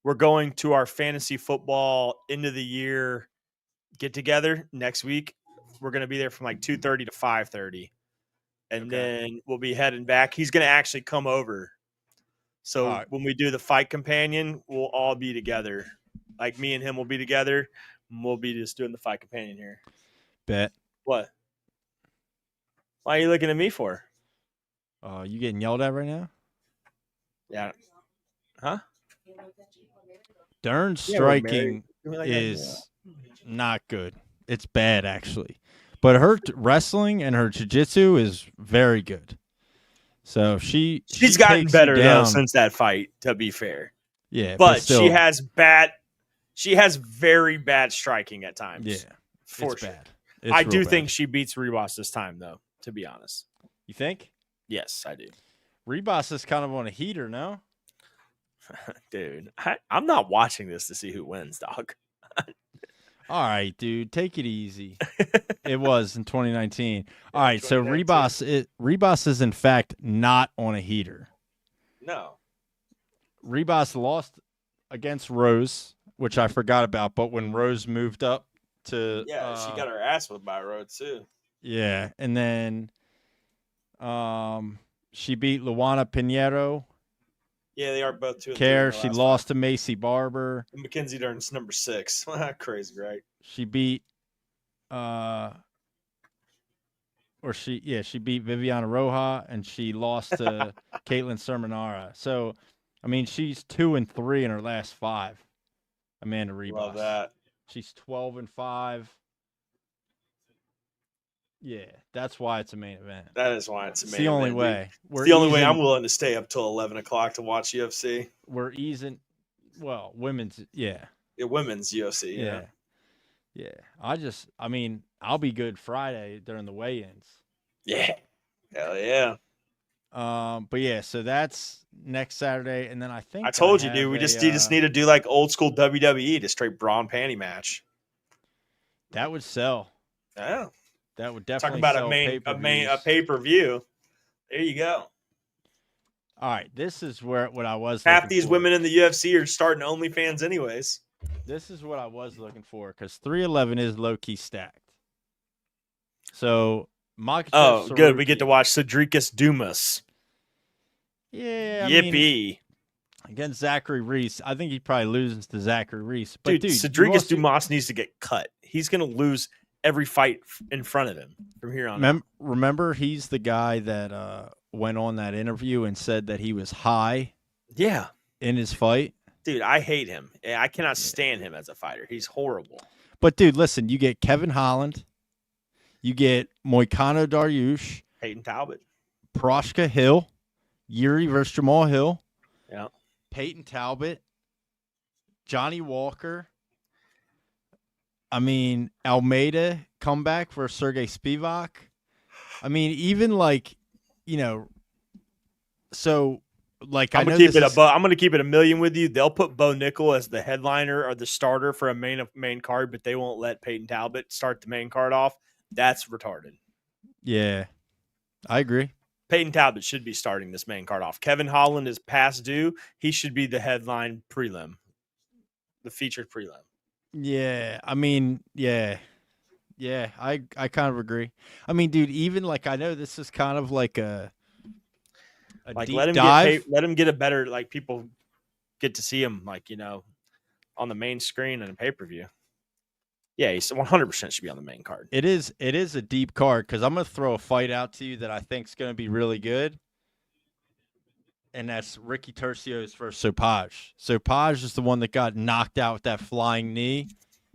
B: we're going to our fantasy football end of the year get together next week. We're going to be there from like 2:30 to 5:30. And then we'll be heading back. He's going to actually come over. So when we do the fight companion, we'll all be together. Like me and him will be together. And we'll be just doing the fight companion here.
A: Bet.
B: What? Why are you looking at me for?
A: You getting yelled at right now?
B: Yeah. Huh?
A: Dern's striking is not good. It's bad, actually. But her wrestling and her jiu-jitsu is very good. So she's
B: gotten better though since that fight, to be fair.
A: Yeah,
B: but
A: still,
B: she has very bad striking at times.
A: Yeah,
B: for
A: it's
B: sure.
A: bad. It's
B: I
A: real
B: do
A: bad.
B: think she beats Ribas this time, though. To be honest,
A: you think?
B: Yes, I do.
A: Ribas is kind of on a heater, no?
B: Dude, I'm not watching this to see who wins, dog.
A: All right, dude, take it easy. It was in 2019. All right, so Ribas is in fact not on a heater.
B: No.
A: Ribas lost against Rose, which I forgot about. But when Rose moved up to
B: she got her ass whipped by Rhodes too.
A: Yeah, and then she beat Luana Pinheiro.
B: Yeah, they are both 2 and 3 in
A: Care.
B: their
A: She
B: last
A: lost to Macy Barber.
B: And Mackenzie Dern's number 6. Crazy, right?
A: She beat she beat Viviana Roja, and she lost to Caitlin Sermonara. So, I mean, she's 2 and 3 in her last 5. Amanda Ribas.
B: Love that.
A: She's 12 and 5. Yeah, that's why it's a main event.
B: That is why it's a main event.
A: It's the only way.
B: It's the only way I'm willing to stay up till 11 o'clock to watch UFC.
A: We're easing. Well, women's, yeah.
B: Women's UFC, yeah.
A: Yeah. I mean, I'll be good Friday during the weigh-ins.
B: Yeah. Hell yeah.
A: But yeah, so that's next Saturday, and then I think
B: I told you, dude. You just need to do like old school WWE, to straight bra and panty match.
A: That would sell.
B: Yeah.
A: That would definitely
B: talk
A: sell
B: about a pay-per-view. There you go.
A: All right, this is what I was.
B: Half these women in the UFC are starting OnlyFans, anyways.
A: This is what I was looking for, because 311 is low key stacked. So, Makhachev,
B: good. We get to watch Cedricus Dumas.
A: Yeah,
B: yippee.
A: Against Zachary Reese, I think he probably loses to Zachary Reese. But dude
B: Cedricus Dumas needs to get cut. He's gonna lose every fight in front of him from here on out.
A: Remember, he's the guy that went on that interview and said that he was high.
B: Yeah,
A: in his fight.
B: Dude, I hate him. I cannot stand him as a fighter. He's horrible.
A: But dude, listen, you get Kevin Holland, you get Moicano Dariush,
B: Peyton Talbot,
A: Proshka Hill, Yuri versus Jamal Hill,
B: yeah,
A: Peyton Talbot, Johnny Walker. I mean, Almeida comeback for Sergey Spivak. I mean, even like, so like
B: I'm gonna keep it I'm gonna keep it a million with you. They'll put Bo Nickel as the headliner or the starter for a main card, but they won't let Peyton Talbot start the main card off. That's retarded.
A: Yeah, I agree.
B: Peyton Talbot should be starting this main card off. Kevin Holland is past due. He should be the headline prelim, the featured prelim.
A: Yeah, I mean, yeah, I kind of agree. I mean, dude, even like I know this is kind of like a deep dive.
B: Let him get a better, like, people get to see him, like, on the main screen and a pay-per-view. Yeah, he's 100% should be on the main card.
A: It is a deep card, because I'm gonna throw a fight out to you that I think is gonna be really good. And that's Ricky Tercios versus Sopaj. Sopaj is the one that got knocked out with that flying knee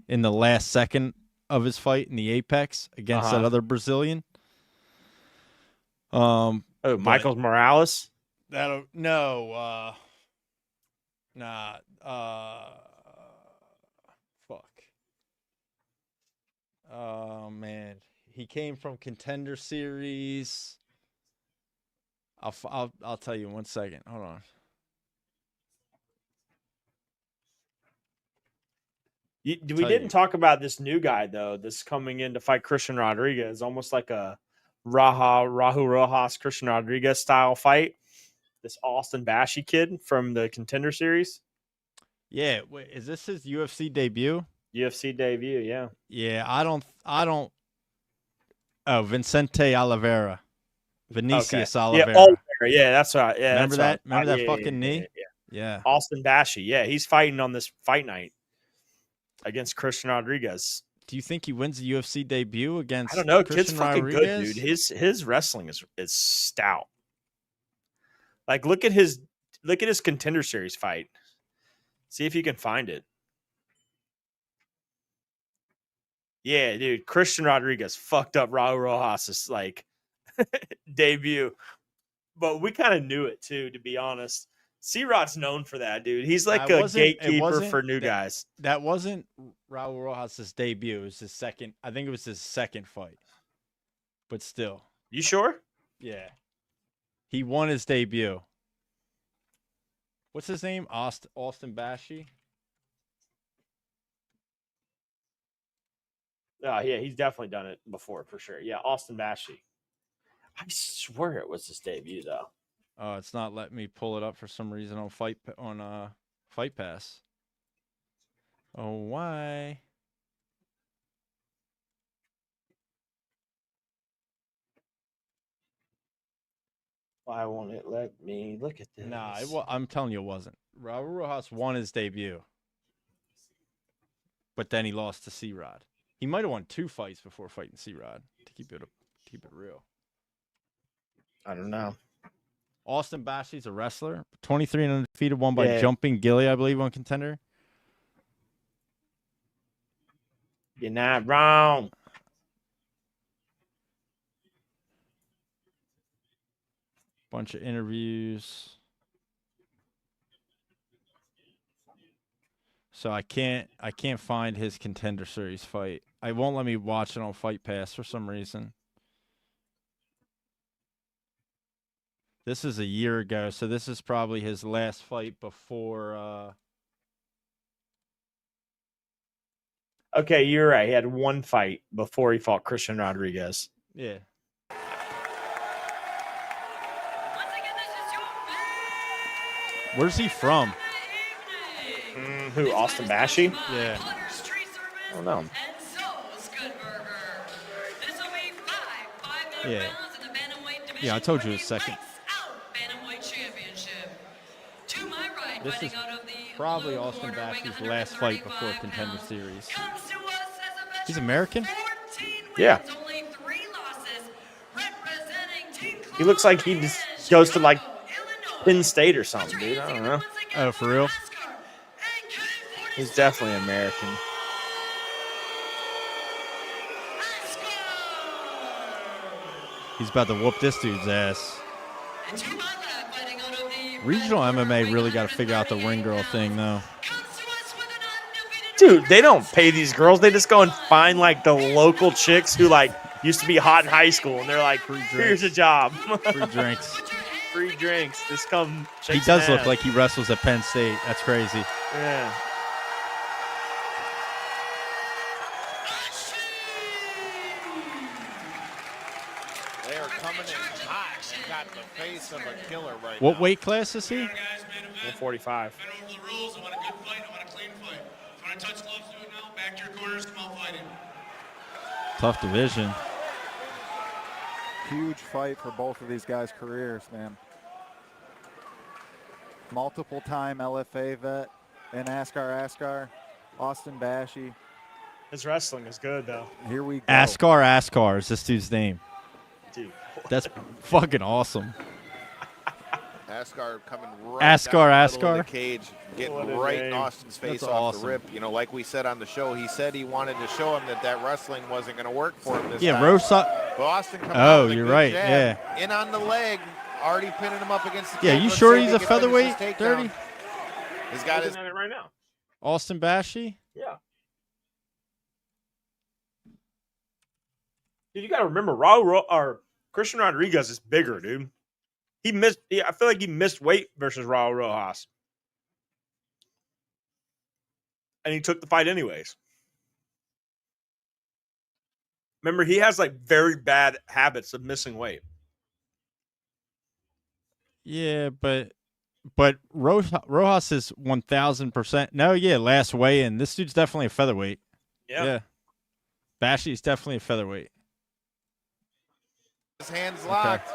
A: in the last second of his fight in the Apex against that other Brazilian.
B: Michael Morales?
A: Fuck. Oh man, he came from Contender Series. I'll tell you in 1 second. Hold on.
B: We didn't talk about this new guy though. This coming in to fight Christian Rodriguez, almost like a Rahu Rojas Christian Rodriguez style fight. This Austin Bashi kid from the Contender Series.
A: Yeah, wait, is this his UFC debut?
B: UFC debut, yeah.
A: Yeah, I don't. Oh, Vicente Oliveira. Vinicius Oliveira.
B: Yeah, Oliveira. Yeah, that's right. Yeah,
A: remember that?
B: Right.
A: Remember that fucking knee? Yeah.
B: Austin Bashi. Yeah, he's fighting on this fight night against Christian Rodriguez.
A: Do you think he wins the UFC debut against?
B: I don't know.
A: Christian
B: Kid's fucking
A: Rodriguez?
B: good, dude. His wrestling is stout. Like, look at his Contender Series fight. See if you can find it. Yeah, dude. Christian Rodriguez fucked up Raul Rojas' like debut. But we kind of knew it too, to be honest. C-Rod's known for that, dude. He's like a gatekeeper for new guys.
A: That wasn't Raul Rojas' debut. It was his second. I think it was his second fight. But still.
B: You sure?
A: Yeah. He won his debut. What's his name? Austin Bashi?
B: Yeah, he's definitely done it before for sure. Yeah, Austin Bashi. I swear it was his debut though.
A: It's not letting me pull it up for some reason on Fight Pass. Oh, why?
B: Why won't it let me look at this?
A: Nah, I'm telling you it wasn't. Raul Rojas won his debut. But then he lost to C-Rod. He might have won 2 fights before fighting C-Rod, to keep it real.
B: I don't know.
A: Austin Bashi's a wrestler. 23 and undefeated, won by
B: Yeah.
A: Jumping Gilly, I believe, on Contender.
B: You're not wrong.
A: Bunch of interviews. So I can't find his Contender Series fight. I won't let me watch it on Fight Pass for some reason. This is a year ago, so this is probably his last fight before
B: Okay, you're right. He had 1 fight before he fought Christian Rodriguez.
A: yeah. Where's he from?
B: Who? Austin Bashi?
A: Yeah.
B: I don't know.
A: Yeah. Yeah, I told you it's second. This is probably Austin Bashi's last fight before Contender Series. He's American?
B: Yeah. He looks like he just goes to like Penn State or something, dude. I don't know.
A: Oh, for real?
B: He's definitely American.
A: He's about to whoop this dude's ass. Regional MMA really got to figure out the ring girl thing, though.
B: Dude, they don't pay these girls. They just go and find like the local chicks who like used to be hot in high school, and they're like, "Here's a job,
A: Free drinks."
B: free drinks. Just come."
A: He does look like he wrestles at Penn State. That's crazy.
B: Yeah.
F: They are coming in hot and got the face of a killer right
A: What
F: now.
A: weight class is he?
B: 145.
A: Tough division.
L: Huge fight for both of these guys' careers, man. Multiple-time LFA vet and Askar, Austin Bashi.
B: His wrestling is good though.
L: Here we go.
A: Askar is this dude's name.
B: Dude.
A: That's fucking awesome.
F: Askar coming right
A: Askar,
F: down the middle
A: Askar.
F: of the cage, getting
B: What a
F: right in
B: name.
F: Austin's face
A: That's
F: off
A: awesome.
F: the rip. You know, like we said on the show, he said he wanted to show him that wrestling wasn't going to work for him this
A: Yeah,
F: time.
A: Rosa.
F: But Austin coming out
A: Oh,
F: with a
A: you're
F: good
A: right.
F: jab,
A: Yeah.
F: in on the leg, already pinning him up against the
A: Yeah,
F: cage.
A: you
F: Let's
A: sure
F: see if
A: he's
F: he
A: a
F: can finish
A: featherweight,
F: this takedown.
A: Dirty?
F: He's got his.
B: Looking at it right now.
A: Austin Bashi?
B: Yeah. Dude, you got to remember, or Christian Rodriguez is bigger, dude. He missed. I feel like he missed weight versus Raul Rojas, and he took the fight anyways. Remember, he has like very bad habits of missing weight.
A: Yeah, but Rojas is 1,000%. No, yeah, last weigh-in. This dude's definitely a featherweight. Yeah. Bashi's definitely a featherweight.
F: His hands locked.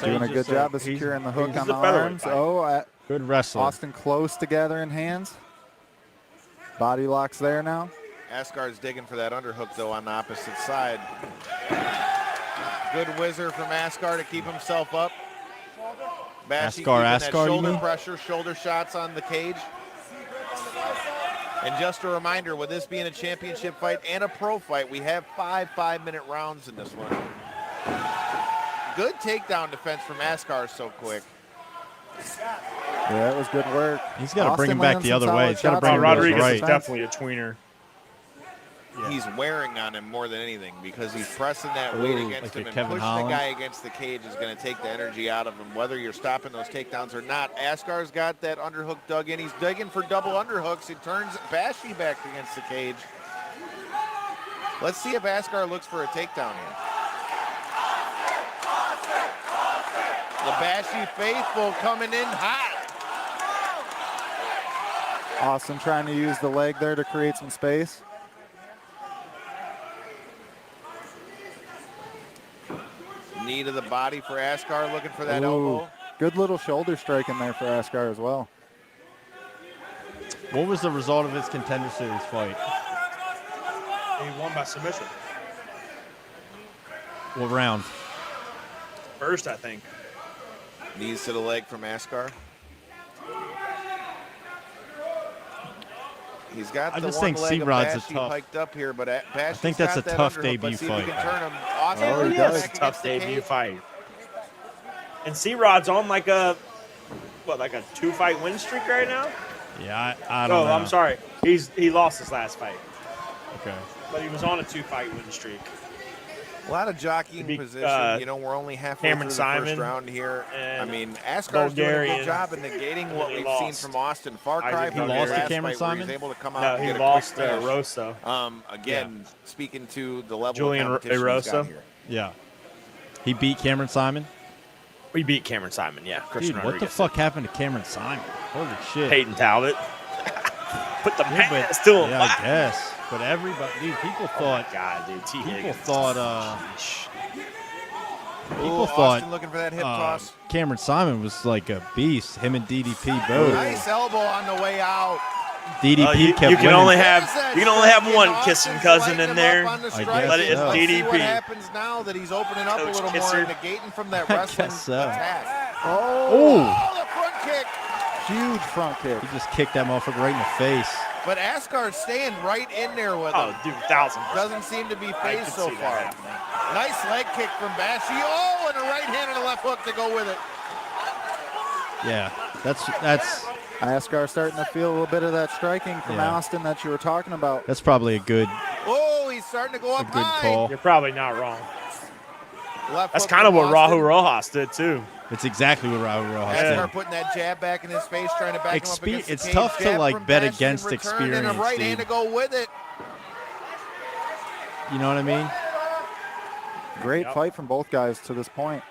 L: Doing a good job of securing the hook on the arms.
A: Good wrestler.
L: Austin close together in hands. Body locks there now.
F: Askar's digging for that underhook, though, on the opposite side. Good whizzer from Askar to keep himself up. Bashi keeping that
A: Askar, you
F: shoulder
A: mean?
F: pressure, shoulder shots on the cage. And just a reminder, with this being a championship fight and a pro fight, we have 5 minute rounds in this one. Good takedown defense from Askar so quick.
L: Yeah, it was good work.
A: He's got to bring
L: Austin
A: him back
L: lands
A: the
L: some
A: other way.
L: solid
A: He's got to
L: shots
A: bring
L: on
A: him
B: Rodriguez
A: right.
B: is definitely a tweener.
A: Yeah.
F: He's wearing on him more than anything because he's pressing that weight
A: Ooh,
F: against
A: like a
F: him, and
A: Kevin
F: pushing
A: Holland.
F: the guy against the cage is going to take the energy out of him, whether you're stopping those takedowns or not. Askar's got that underhook dug in. He's digging for double underhooks. He turns Bashi back against the cage. Let's see if Askar looks for a takedown here. The Bashi faithful coming in hot.
L: Austin trying to use the leg there to create some space.
F: Knee to the body for Askar, looking for that
L: Ooh,
F: elbow.
L: good little shoulder strike in there for Askar as well.
A: What was the result of his Contender Series fight?
B: He won by submission.
A: What round?
B: First, I think.
F: Knees to the leg from Askar. He's got
A: I
F: the
A: just
F: one
A: think
F: leg of
A: C-Rod's a
F: Bashy
A: tough-
F: hiked up here, but Bashy's
A: I think that's
F: got
A: a
F: that
A: tough
F: underhook.
A: debut
F: Let's see if we
A: fight.
F: can turn him. Austin,
B: Oh,
F: he
B: yes,
F: is.
B: it's a tough debut fight. And C-Rod's on like a 2-fight win streak right now?
A: Yeah, I don't know.
B: I'm sorry. He lost his last fight.
A: Okay.
B: But he was on a 2-fight win streak.
F: A lot of jockeying
B: Beat,
F: position. You know, we're only halfway
B: Cameron
F: through the first
B: Simon
F: round here. I
B: and
F: mean, Askar's doing a
B: Bulgarian.
F: good job in negating what
B: He
F: we've
B: lost.
F: seen from Austin. Far cry
B: Isaac
F: from
B: Bulgarian.
F: the last
A: Cameron
F: fight where
A: Simon?
F: he's able to come out
B: No,
F: and
B: he
F: get
B: lost
F: a
B: to
F: quick finish.
B: Rosso.
F: Again, speaking to the level
B: Julian
F: of competition he's got
B: Rosso.
F: here.
A: Yeah. He beat Cameron Simon?
B: We beat Cameron Simon, yeah. Christian
A: Dude, what the
B: Rodriguez.
A: fuck happened to Cameron Simon? Holy shit.
B: Peyton Talbot. Put the
A: Yeah,
B: pants to him.
A: yeah, I guess. But everybody, dude, people thought.
B: God, dude, T.
A: People
B: Higgins.
A: thought. People
F: Ooh,
A: thought
F: Austin looking for that hip toss.
A: Cameron Simon was like a beast. Him and DDP both.
F: Nice elbow on the way out.
A: DDP kept
B: you can
A: winning.
B: only have one kissing cousin in there.
A: I guess
B: Let it, it's
A: so.
F: Let's see what
B: DDP.
F: happens now that he's opening up
B: Coach
F: a little
B: Kisser.
F: more and negating from that
A: I
F: wrestling
A: guess so.
F: attack.
L: Oh,
F: the front kick.
L: huge front kick.
A: He just kicked that motherfucker right in the face.
F: But Askar's staying right in there with him.
B: Oh, dude, 1,000%.
F: Doesn't seem to be
B: I
F: phased
B: could
F: so
B: see
F: far.
B: that happening.
F: Nice leg kick from Bashy. Oh, and a right hand and a left hook to go with it.
A: Yeah, that's
L: Askar starting to feel a little bit of that striking from
A: Yeah.
L: Austin that you were talking about.
A: that's probably a good
F: Oh, he's starting to go up
A: good
F: high.
A: call.
B: You're probably not wrong.
F: Left
B: That's
F: hook
B: kind of
F: from
B: what
F: Austin.
B: Rahu Rojas did, too.
A: It's exactly what Raul Rojas
F: Askar
A: did.
F: putting that jab back in his face, trying to back him up against the
A: It's
F: cage.
A: tough to
F: Jab
A: like
F: from
A: bet
F: Bashy in
A: against
F: return,
A: experience,
F: and a right hand to
A: dude.
F: go with it.
A: You know what I mean?
L: Great fight from both guys to this point.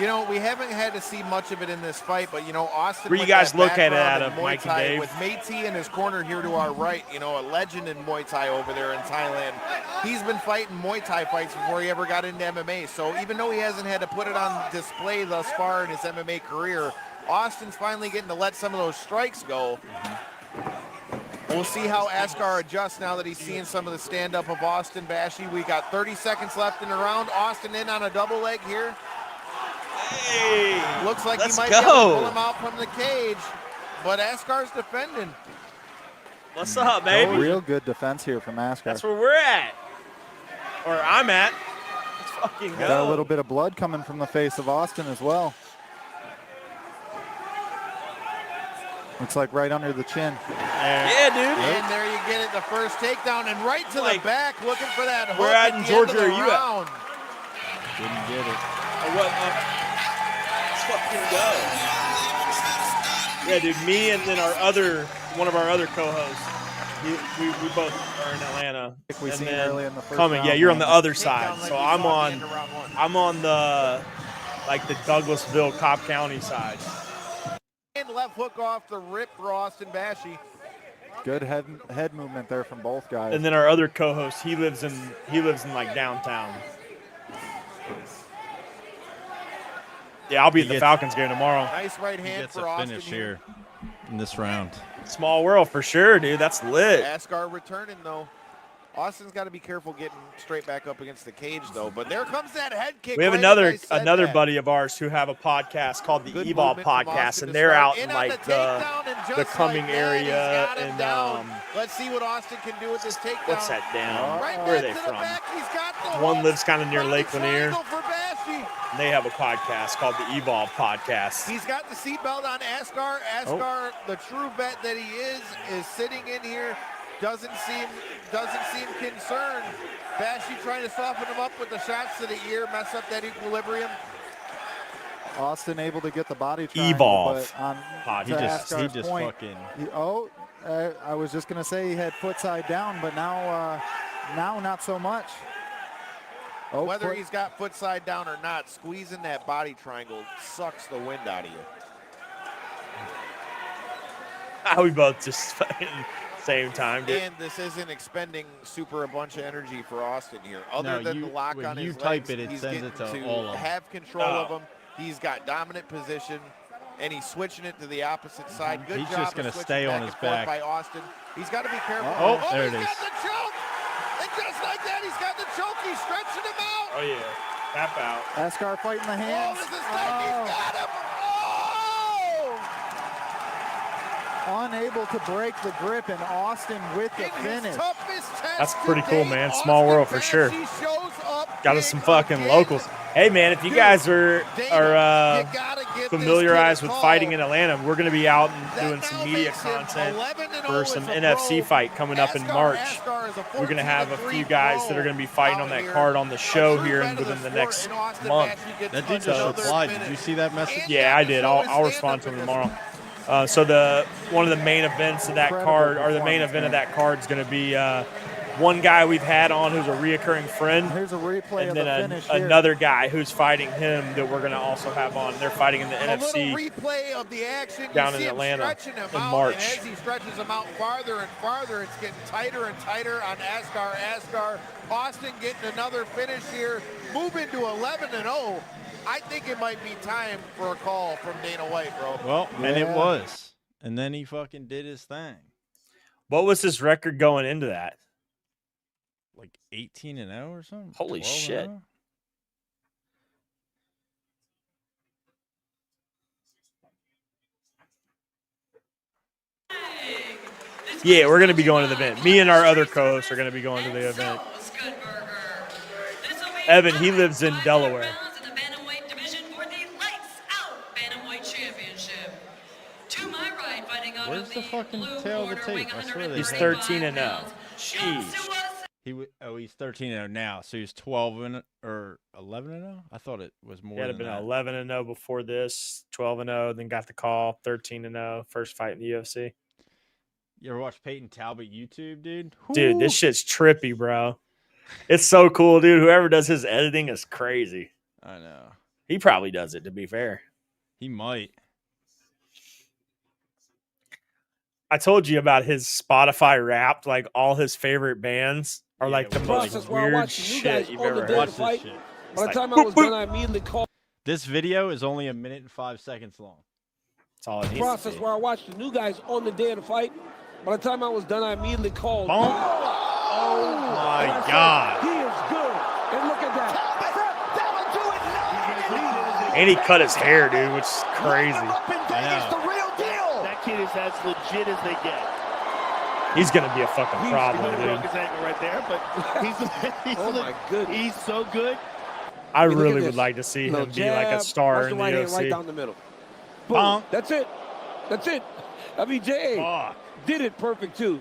F: You know, we haven't had to see much of it in this fight, but, you know, Austin.
B: Where you
F: with
B: guys
F: that
B: look at it
F: background
B: out
F: in
B: of
F: Muay
B: Mike and
F: Thai,
B: Dave?
F: With Métis in his corner here to our right, you know, a legend in Muay Thai over there in Thailand. He's been fighting Muay Thai fights before he ever got into MMA. So even though he hasn't had to put it on display thus far in his MMA career, Austin's finally getting to let some of those strikes go. We'll see how Askar adjusts now that he's seeing some of the stand-up of Austin Bashy. We got 30 seconds left in the round. Austin in on a double leg here.
B: Hey,
F: Looks like
B: let's
F: he might be able to
B: go.
F: pull him out from the cage, but Askar's defending.
B: What's up, baby?
L: Real good defense here from Askar.
B: That's where we're at. Or I'm at. Let's fucking go.
L: Got a little bit of blood coming from the face of Austin as well. Looks like right under the chin.
B: Yeah, dude.
F: And there you get it, the first takedown, and right to the back, looking for that hook
B: Where at in
F: the
B: Georgia
F: end of the
B: are you at?
F: round.
A: Didn't get it.
B: What? Let's fucking go. Yeah, dude. Me and then one of our other co-hosts. We both are in Atlanta.
L: We
B: And
L: seen
B: then
L: early in the first
B: coming.
L: round,
B: Yeah, you're on
L: man.
B: the other side.
F: like
B: So
F: we
B: I'm
F: saw at the end
B: on.
F: of round one.
B: I'm on the Douglasville, Cobb County side.
F: And left hook off the rip for Austin Bashy.
L: Good head movement there from both guys.
B: And then our other co-host, he lives in like downtown. Yeah, I'll be at the Falcons game tomorrow.
F: Nice right
A: He
F: hand
A: gets
F: for
A: a
F: Austin
A: finish
F: here.
A: here in this round.
B: Small world for sure, dude. That's lit.
F: Askar returning, though. Austin's got to be careful getting straight back up against the cage, though. But there comes that head kick.
B: We have
F: right
B: another
F: as I said that.
B: buddy of ours who have a podcast called the
F: Good
B: Evolve
F: movement from
B: Podcast,
F: Austin
B: and
F: to
B: they're
F: start.
B: out in
F: on
B: like
F: takedown, and
B: the
F: just
B: Cumming
F: like that, he's
B: area
F: got him
B: and
F: down. Let's see what Austin can do with this takedown.
B: what's that down?
F: Right
B: Where are
F: back
B: they
F: to the
B: from?
F: back. He's got the
B: One
F: hook.
B: lives kind of near
F: Right
B: Lake Lanier.
F: triangle for Bashy.
B: And they have a podcast called the Evolve Podcast.
F: He's got the seatbelt on Askar. Askar, the true vet that he is sitting in here. Doesn't seem concerned. Bashy trying to soften him up with the shots to the ear, mess up that equilibrium.
L: Austin able to get the body triangle,
B: Evolve.
L: but on
A: He
L: to
A: just
L: Askar's point,
A: fucking.
L: I was just gonna say he had foot side down, but now not so much. Oh,
F: Whether he's got foot side down or not, squeezing that body triangle sucks the wind out of you.
B: We both just fucking same time, dude.
F: And this isn't expending a bunch of energy for Austin here. Other
A: No,
F: than the lock
A: when
F: on
A: you
F: his
A: type
F: legs,
A: it, it
F: he's
A: sends
F: getting
A: it to
F: to
A: all of them.
F: have control of them. He's got dominant position, and he's switching it to the opposite side. Good
A: He's
F: job
A: just
F: of
A: gonna
F: switching
A: stay on
F: and
A: his
F: forth
A: back.
F: by Austin. He's got to be careful.
A: Oh, there it
F: he's
A: is.
F: got the choke. And just like that, he's got the choke. He's stretching him out.
B: Oh, yeah. Tap out.
L: Askar fighting the hands.
F: Oh, this is like he's got him.
L: Unable to break the grip, and Austin with the finish.
B: That's pretty cool, man. Small world for sure. Got us some fucking locals. Hey, man, if you guys are familiarized with fighting in Atlanta, we're going to be out and doing some media content for some NFC fight coming up in March. We're going to have a few guys that are going to be fighting on that card on the show here within the next month.
A: That dude just replied. Did you see that message?
B: Yeah, I did. I'll respond to him tomorrow. So one of the main events of that card, or the main event of that card, is going to be one guy we've had on who's a reoccurring friend.
L: Here's a replay
B: and
L: of
B: then
L: the finish
B: another guy who's fighting him that we're going to also have on. They're fighting in the NFC
F: Replay of the action.
B: down
F: You
B: in
F: see him
B: Atlanta
F: stretching him
B: in
F: out,
B: March.
F: And as he stretches him out farther and farther, it's getting tighter and tighter on Askar. Austin getting another finish here, moving to 11-0. I think it might be time for a call from Dana White, bro.
A: Well, and it was. And then he fucking did his thing.
B: What was his record going into that?
A: Like 18-0 or something?
B: Holy shit.
A: 12-0?
B: Yeah, we're going to be going to the event. Me and our other co-hosts are going to be going to the event. Evan, he lives in Delaware.
A: Where's the fucking tail of the tape? I swear
B: He's 13-0. Jeez.
A: He's 13-0 now. So he's 12 or 11-0. I thought it was more.
B: He had
A: than
B: been
A: that.
B: 11-0 before this, 12-0, then got the call, 13-0, first fight in the UFC.
A: You ever watch Peyton Talbot YouTube, dude?
B: Dude, this shit's trippy, bro. It's so cool, dude. Whoever does his editing is crazy.
A: I know.
B: He probably does it, to be fair.
A: He might.
B: I told you about his Spotify Wrapped, like all his favorite bands are like the most weird shit you've ever heard.
A: Watch this shit.
J: By the time I was done, I immediately called.
A: This video is only 1 minute and 5 seconds long.
B: That's all it needs.
J: Process where I watched the new guys on the day of the fight. By the time I was done, I immediately called.
A: Oh my God.
J: He is good. And look at that.
B: And he cut his hair, dude, which is crazy.
A: I know.
V: That kid is as legit as they get.
B: He's gonna be a fucking problem,
V: He broke
B: dude.
V: his ankle right there, but he's
J: Oh my goodness.
V: He's so good.
B: I
J: Look at
B: really
J: this.
B: would like to see
J: Little
B: him be like a
J: jab.
B: star
J: Watch
B: in the
J: right hand right
B: UFC.
J: down the middle. Boom. That's it. That's it. I mean, J.A. did it perfect, too.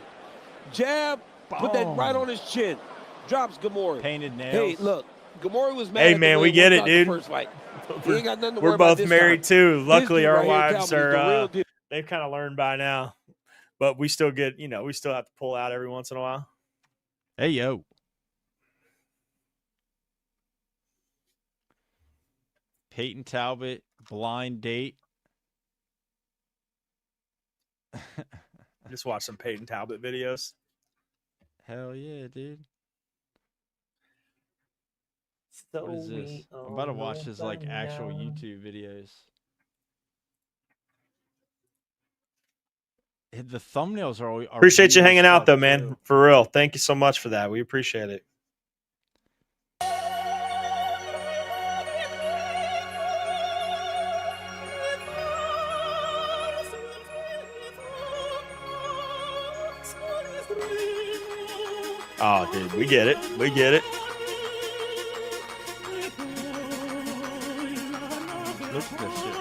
J: Jab, put that right on his chin. Drops Gamora.
A: Painted nails.
J: Hey, look. Gamora was mad
B: Hey,
J: at
B: man,
J: the way
B: we get
J: worked
B: it,
J: out the
B: dude.
J: first fight. He ain't got nothing to worry
B: We're
J: about
B: both
J: this
B: married
J: time.
B: too.
J: This
B: Luckily,
J: dude
B: our
J: right here
B: wives
J: telling me the real
B: are
J: deal.
B: they've kind of learned by now, but we still get we still have to pull out every once in a while.
A: Hey, yo. Peyton Talbot, blind date.
B: Just watch some Peyton Talbot videos.
A: Hell yeah, dude.
B: So
A: What is this? I'm about to watch his like actual YouTube videos. The thumbnails are
B: Appreciate you
A: weird
B: hanging
A: as
B: out
A: fuck,
B: though, man.
A: too.
B: For real. Thank you so much for that. We appreciate it. Oh, dude, we get it. We get it.
A: Look at this shit.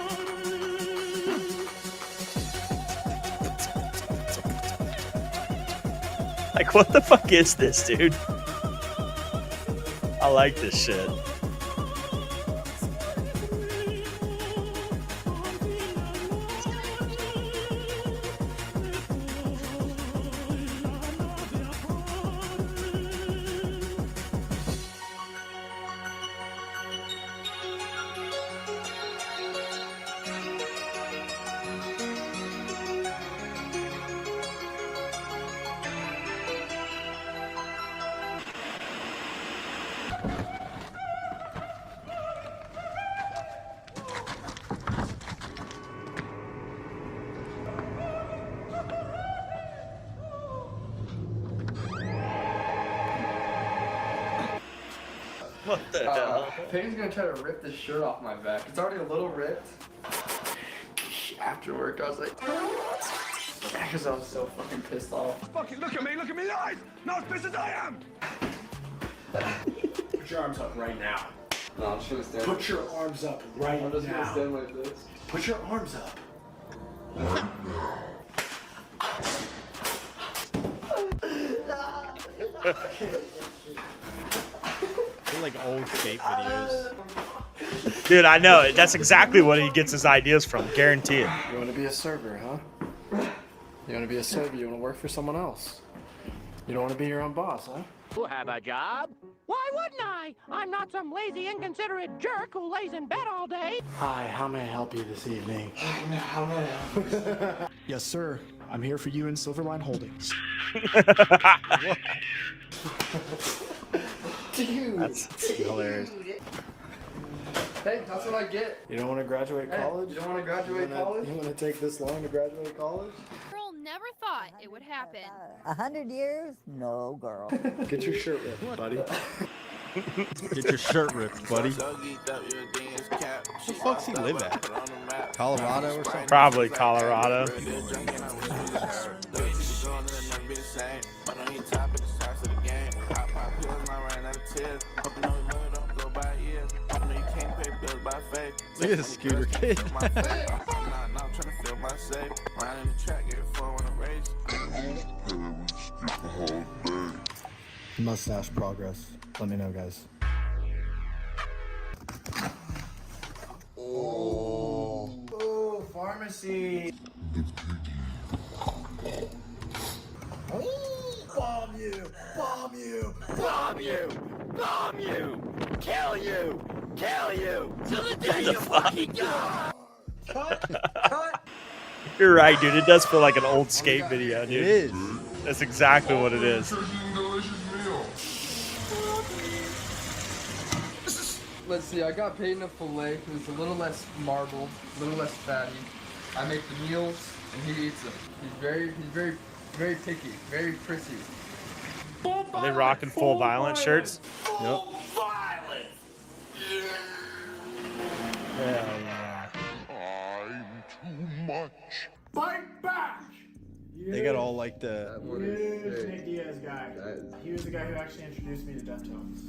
B: Like, what the fuck is this, dude? I like this shit. What the hell?
M: Peyton's gonna try to rip this shirt off my back. It's already a little ripped. After work, I was like, because I was so fucking pissed off.
C: Fucking look at me in the eyes! Not as pissed as I am!
K: Put your arms up right now.
M: No, I'm just gonna stand.
K: Put your arms up right now.
M: I'm just gonna stand like this.
K: Put your arms up.
A: They're like old skate videos.
B: Dude, I know. That's exactly what he gets his ideas from. Guarantee it.
M: You want to be a server, huh? You want to be a server? You want to work for someone else? You don't want to be your own boss, huh?
N: Who have a job? Why wouldn't I? I'm not some lazy, inconsiderate jerk who lays in bed all day.
M: Hi, how may I help you this evening?
K: How may I help you? Yes, sir. I'm here for you in Silverline Holdings.
M: Dude.
B: That's hilarious.
M: Hey, that's what I get.
K: You don't want to graduate college?
M: You don't want to graduate college?
K: You want to take this long to graduate college?
P: Girl never thought it would happen.
R: 100 years? No, girl.
K: Get your shirt ripped, buddy.
A: Get your shirt ripped, buddy. Where the fuck's he live at? Colorado or something?
B: Probably Colorado.
A: Look at this scooter kid.
K: Mustache progress. Let me know, guys.
I: Oh, pharmacy.
C: Bomb you! Bomb you! Bomb you! Bomb you! Kill you! Kill you! Till the day you fucking die!
B: You're right, dude. It does feel like an old skate video, dude.
A: It is.
B: That's exactly what it is.
M: Let's see, I got Peyton a filet because it's a little less marbled, a little less fatty. I make the meals and he eats them. He's very picky, very prissy.
B: Are they rocking full violent shirts?
A: Yep.
B: Hell yeah.
C: I'm too much. Fight back!
A: They got all like the.
K: Huge Nick Diaz guy. He was the guy who actually introduced me to Deftones.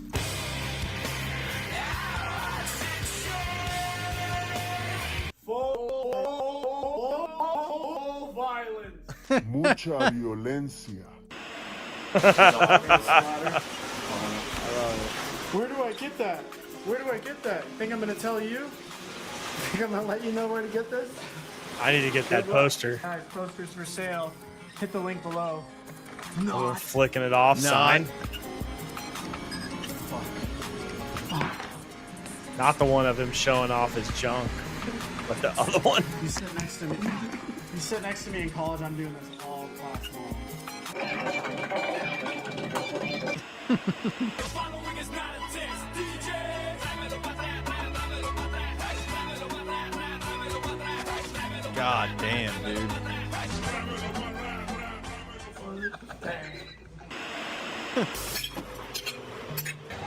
K: Full violence.
C: Mucha violencia.
K: Where do I get that? Where do I get that? Think I'm gonna tell you? Think I'm gonna let you know where to get this?
B: I need to get that poster.
K: Guys, posters for sale. Hit the link below.
B: Little flicking it off sign. Not the one of him showing off his junk, but the other one.
K: You sit next to me. You sit next to me in college. I'm doing this all class long.
A: God damn, dude.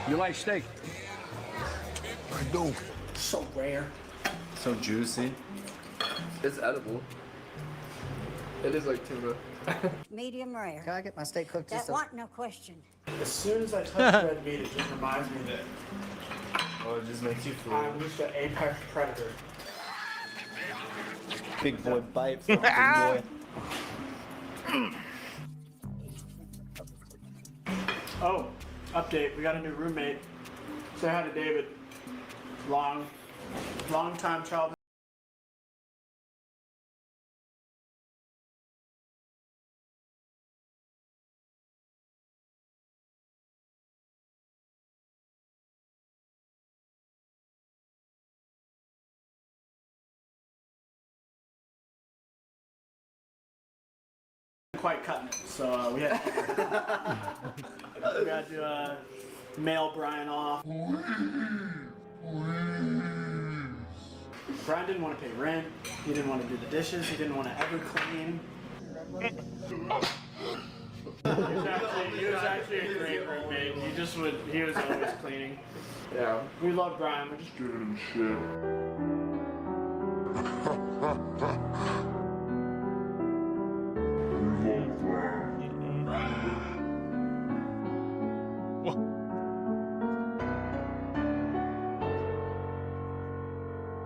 M: You like steak?
C: I do.
K: So rare.
M: So juicy. It's edible. It is like tuna.
R: Medium rare.
K: Can I get my steak cooked
R: That want no question.
K: As soon as I touch red meat, it just reminds me that
M: Oh, it just makes you feel.
K: I'm just an apex predator.
L: Big boy bites. Big boy.
K: Oh, update. We got a new roommate. Say hi to David. Long time childhood. Quite cutting it, so we had to mail Brian off. Brian didn't want to pay rent. He didn't want to do the dishes. He didn't want to ever clean.
B: He was actually a great roommate. He was always cleaning. Yeah, we love Brian. We're just giving him shit.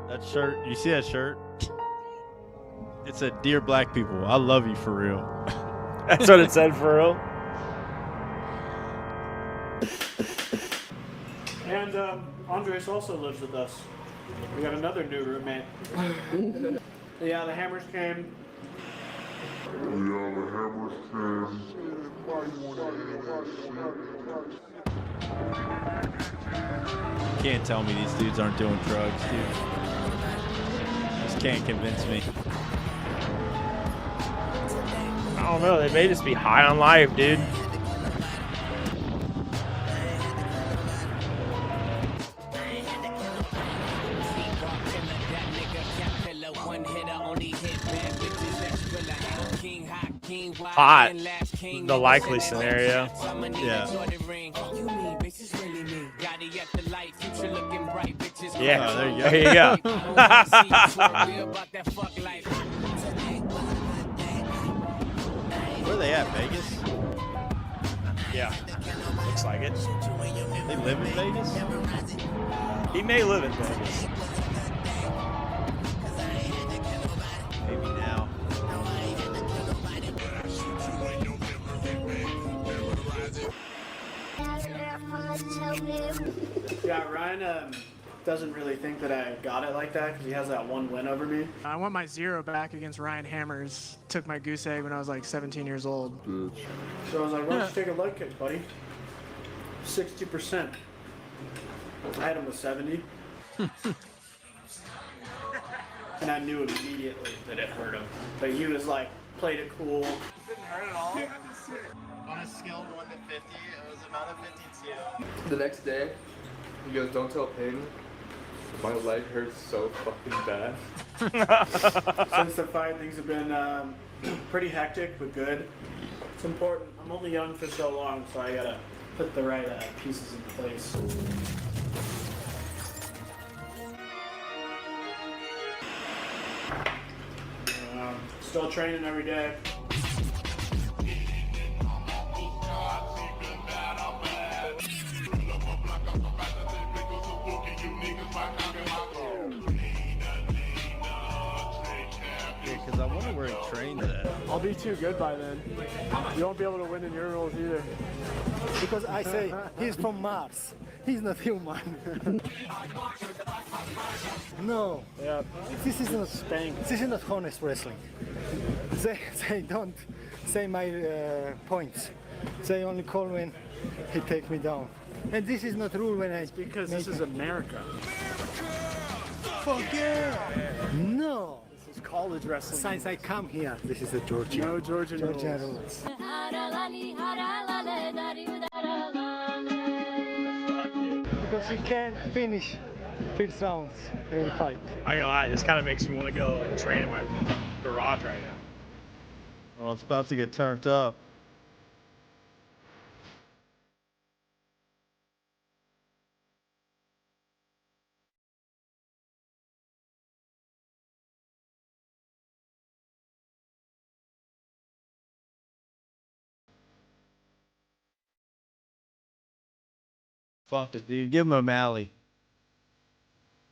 A: That shirt, you see that shirt? It said, "Dear Black people, I love you for real."
B: That's what it said for real. And Andres also lives with us. We got another new roommate. Yeah, the Hammers came.
A: You can't tell me these dudes aren't doing drugs, dude. Just can't convince me.
B: I don't know. They may just be high on life, dude. Hot. The likely scenario.
A: Yeah.
B: Yeah.
A: Oh, there you go.
B: There you go.
A: Where are they at? Vegas?
B: Yeah. Looks like it.
A: They live in Vegas?
B: He may live in Vegas.
A: Maybe now.
B: Yeah, Ryan doesn't really think that I got it like that because he has that one win over me.
D: I want my 0 back against Ryan Hammers. Took my goose egg when I was like 17 years old.
B: So I was like, why don't you take a leg kick, buddy? 60%. I had him with 70. And I knew immediately that it hurt him. But he was like, played it cool.
G: It didn't hurt at all. On a scale of 1 to 50, it was about a 52.
M: The next day, he goes, "Don't tell Peyton. My leg hurts so fucking bad."
B: Since the fight, things have been pretty hectic, but good. It's important. I'm only young for so long, so I gotta put the right pieces in place. Still training every day.
A: Because I wonder where he trains at.
D: I'll be too good by then. You won't be able to win in your rules either.
G: Because I say, he's from Mars. He's not human. No.
B: Yeah.
G: This is not Spain. This is not honest wrestling. They don't say my points. They only call when he takes me down. And this is not rule when I...
B: It's because this is America.
G: Fuck yeah! No!
B: This is college wrestling.
G: Since I come here, this is the Georgia.
B: No Georgian rules.
G: rules. Because we can't finish first rounds in a fight.
B: I ain't gonna lie, this kind of makes me want to go and train in my garage right now.
A: Well, it's about to get turned up. Fuck it, dude. Give him O'Malley.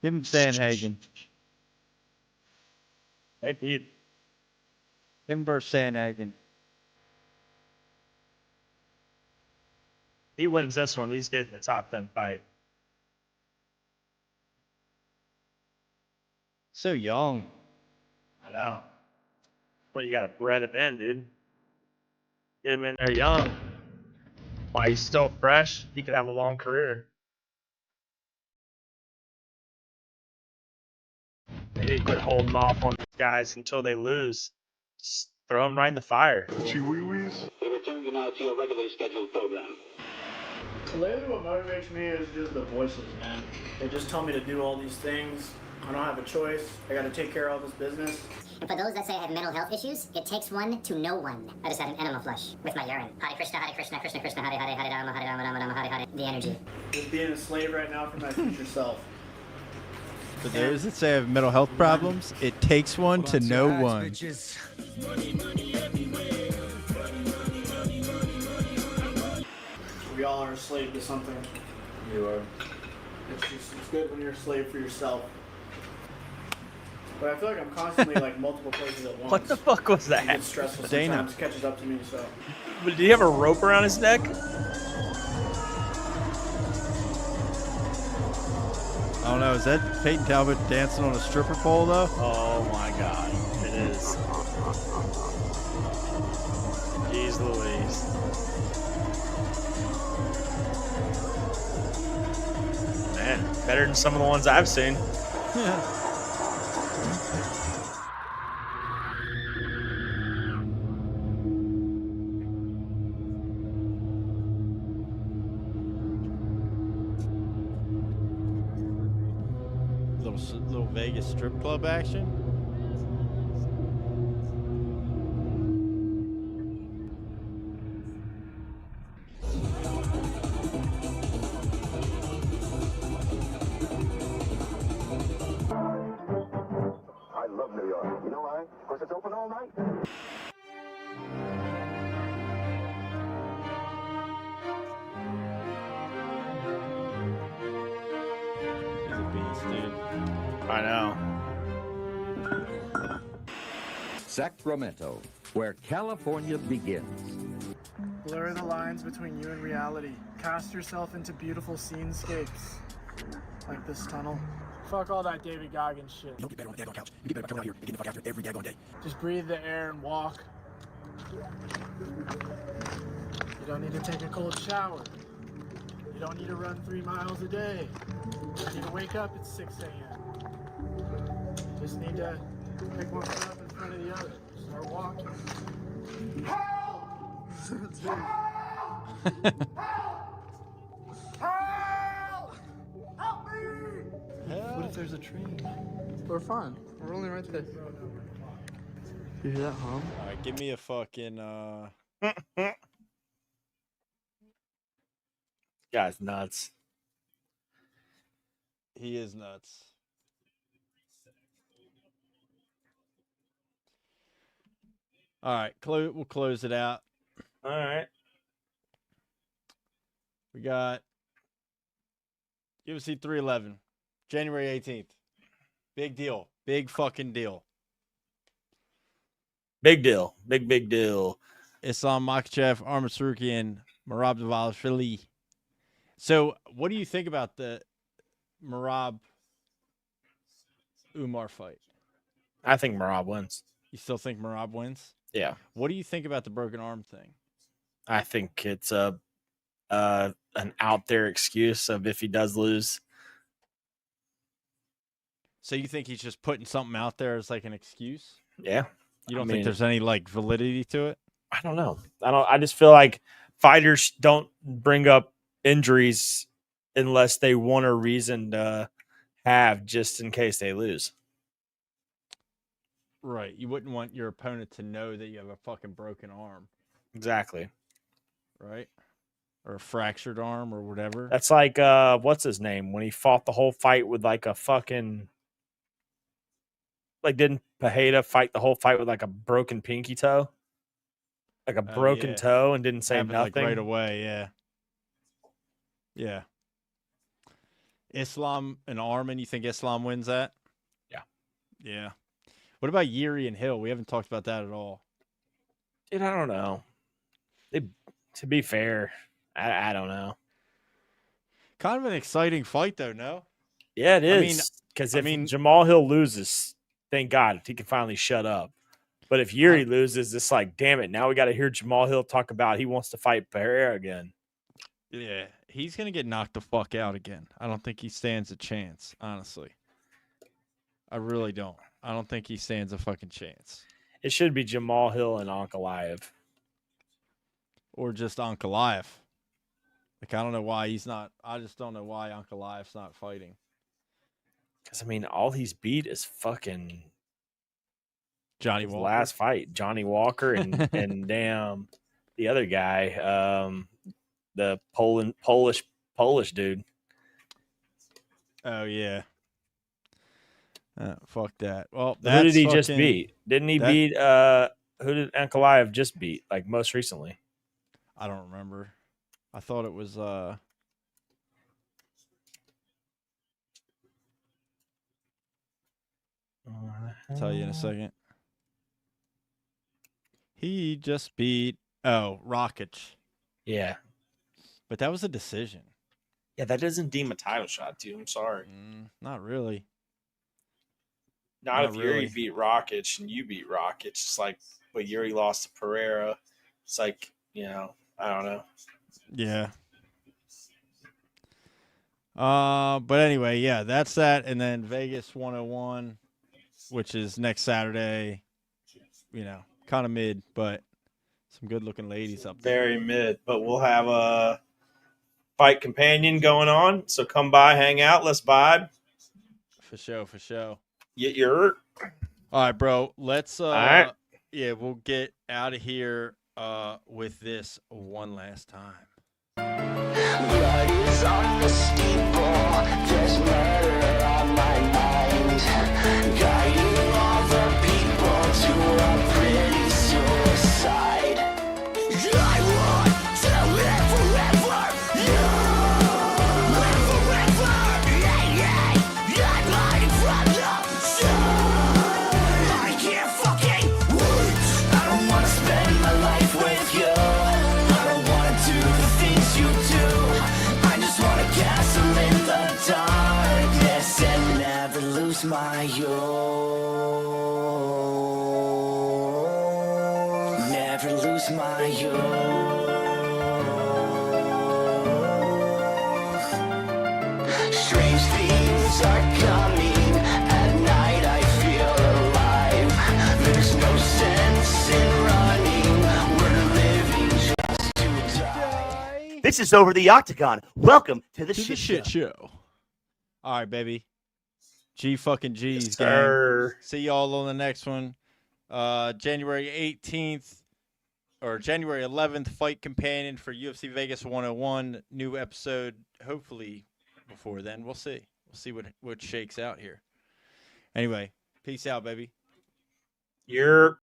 A: Give him Sanhagen.
B: Hey, Pete.
A: Him versus Sanhagen.
B: He wins this one. He's getting the top 10 fight.
A: So young.
B: I know. But you gotta bred him in, dude. Get him in there young. While he's still fresh, he could have a long career. They need to quit holding off on these guys until they lose. Just throw them right in the fire.
C: Chihuahuas. We return you now to your regularly scheduled program.
B: Lately, what motivates me is just the voices, man. They just tell me to do all these things. I don't have a choice. I gotta take care of all this business.
S: And for those that say I have mental health issues, it takes one to know one. I just had an enema flush with my urine. Hare Krishna, Krishna Krishna, Hare Hare, Hare Rama, Hare Hare. The energy.
D: Just being a slave right now for my future self.
A: For those that say I have mental health problems, it takes one to know one.
D: We all are a slave to something.
B: You are.
D: It's good when you're a slave for yourself. But I feel like I'm constantly like multiple places at once.
B: What the fuck was that?
D: It's stressful sometimes. It catches up to me, so.
B: Did he have a rope around his neck?
A: I don't know. Is that Peyton Talbot dancing on a stripper pole, though?
B: Oh, my God. It is. Jeez Louise. Man, better than some of the ones I've seen.
A: Little Vegas strip club action.
C: I love New York. You know why? Because it's open all night.
A: He's a beast, dude.
B: I know.
T: Sacramento, where California begins.
D: Blur the lines between you and reality. Cast yourself into beautiful scenescapes. Like this tunnel. Fuck all that David Goggins shit.
E: You don't get better on the daggone couch. You get better by coming out here and getting the fuck out here every daggone day.
D: Just breathe the air and walk. You don't need to take a cold shower. You don't need to run 3 miles a day. You don't need to wake up at 6 a.m. You just need to pick one foot up in front of the other. Start walking.
M: What if there's a train? We're fine. We're only right there. You hear that hum?
A: All right, give me a fucking.
B: Guy's nuts.
A: He is nuts. All right, we'll close it out.
B: All right.
A: We got UFC 311, January 18th. Big deal. Big fucking deal.
B: Big deal. Big deal.
A: Islam Makhachev, Arman Tsarukyan, Merab Dvalishvili. So, what do you think about the Merab Umar fight?
B: I think Merab wins.
A: You still think Merab wins?
B: Yeah.
A: What do you think about the broken arm thing?
B: I think it's an out there excuse of if he does lose.
A: So you think he's just putting something out there as like an excuse?
B: Yeah.
A: You don't think there's any like validity to it?
B: I don't know. I just feel like fighters don't bring up injuries unless they want a reason to have just in case they lose.
A: Right. You wouldn't want your opponent to know that you have a fucking broken arm.
B: Exactly.
A: Right? Or a fractured arm or whatever.
B: That's like what's his name? When he fought the whole fight with like a fucking didn't Pajeda fight the whole fight with like a broken pinky toe? Like a broken toe and didn't say
A: happened,
B: nothing.
A: Like right away, yeah. Yeah. Islam and Arman, you think Islam wins that?
B: Yeah.
A: Yeah. What about Yuri and Hill? We haven't talked about that at all.
B: Dude, I don't know. To be fair, I don't know.
A: Kind of an exciting fight, though, no?
B: Yeah, it is. Because Jamal Hill loses, thank God, he can finally shut up. But if Yuri loses, it's like, damn it, now we got to hear Jamal Hill talk about he wants to fight Pereira again.
A: Yeah, he's going to get knocked the fuck out again. I don't think he stands a chance, honestly. I really don't. I don't think he stands a fucking chance.
B: It should be Jamal Hill and Ankalaev.
A: Or just Ankalaev. Like, I don't know why he's not. I just don't know why Ankalaev's not fighting.
B: Because, all he's beat is fucking
A: Johnny
B: His
A: Walker.
B: last fight, Johnny Walker and and damn the other guy, the Polish dude.
A: Oh yeah. Fuck that. Well,
B: Who did he just
A: fucking-
B: beat? Didn't he
A: that-
B: beat who did Ankalaev just beat, like most recently?
A: I don't remember. I thought it was I'll tell you in a second. He just beat Rakic.
B: Yeah.
A: But that was a decision.
B: Yeah, that doesn't deem a title shot, dude. I'm sorry.
A: Not really.
B: Not if
A: Not
B: Yuri
A: really.
B: beat Rakic and you beat Rakic. It's like, but Yuri lost to Pereira. It's like, I don't know.
A: Yeah. But anyway, yeah, that's that. And then Vegas 101, which is next Saturday. Kind of mid, but some good looking ladies up there.
B: Very mid, but we'll have a fight companion going on. So come by, hang out, let's vibe.
A: For sure.
B: Get your.
A: All right, bro. Let's
B: All right.
A: Yeah, we'll get out of here with this one last time.
C: Blood is on the steeple, there's murder on my mind, guiding all the people to a pretty suicide. I want to live forever, live forever, I'm hiding from the sun. I can't fucking wait, I don't want to spend my life with you, I don't want to do the things you do. I just wanna castle in the darkness and never lose my youth. Never lose my youth. Strange things are coming at night. I feel alive. There's no sense in running. We're living just to die.
H: This is Over the Octagon. Welcome to the
A: To
H: shit
A: the show. All right, baby. G fucking G's,
B: Yes,
A: gang.
B: sir.
A: See y'all on the next one. January 18th or January 11th, Fight Companion for UFC Vegas 101. New episode, hopefully before then. We'll see. We'll see what shakes out here. Anyway, peace out, baby.
B: You're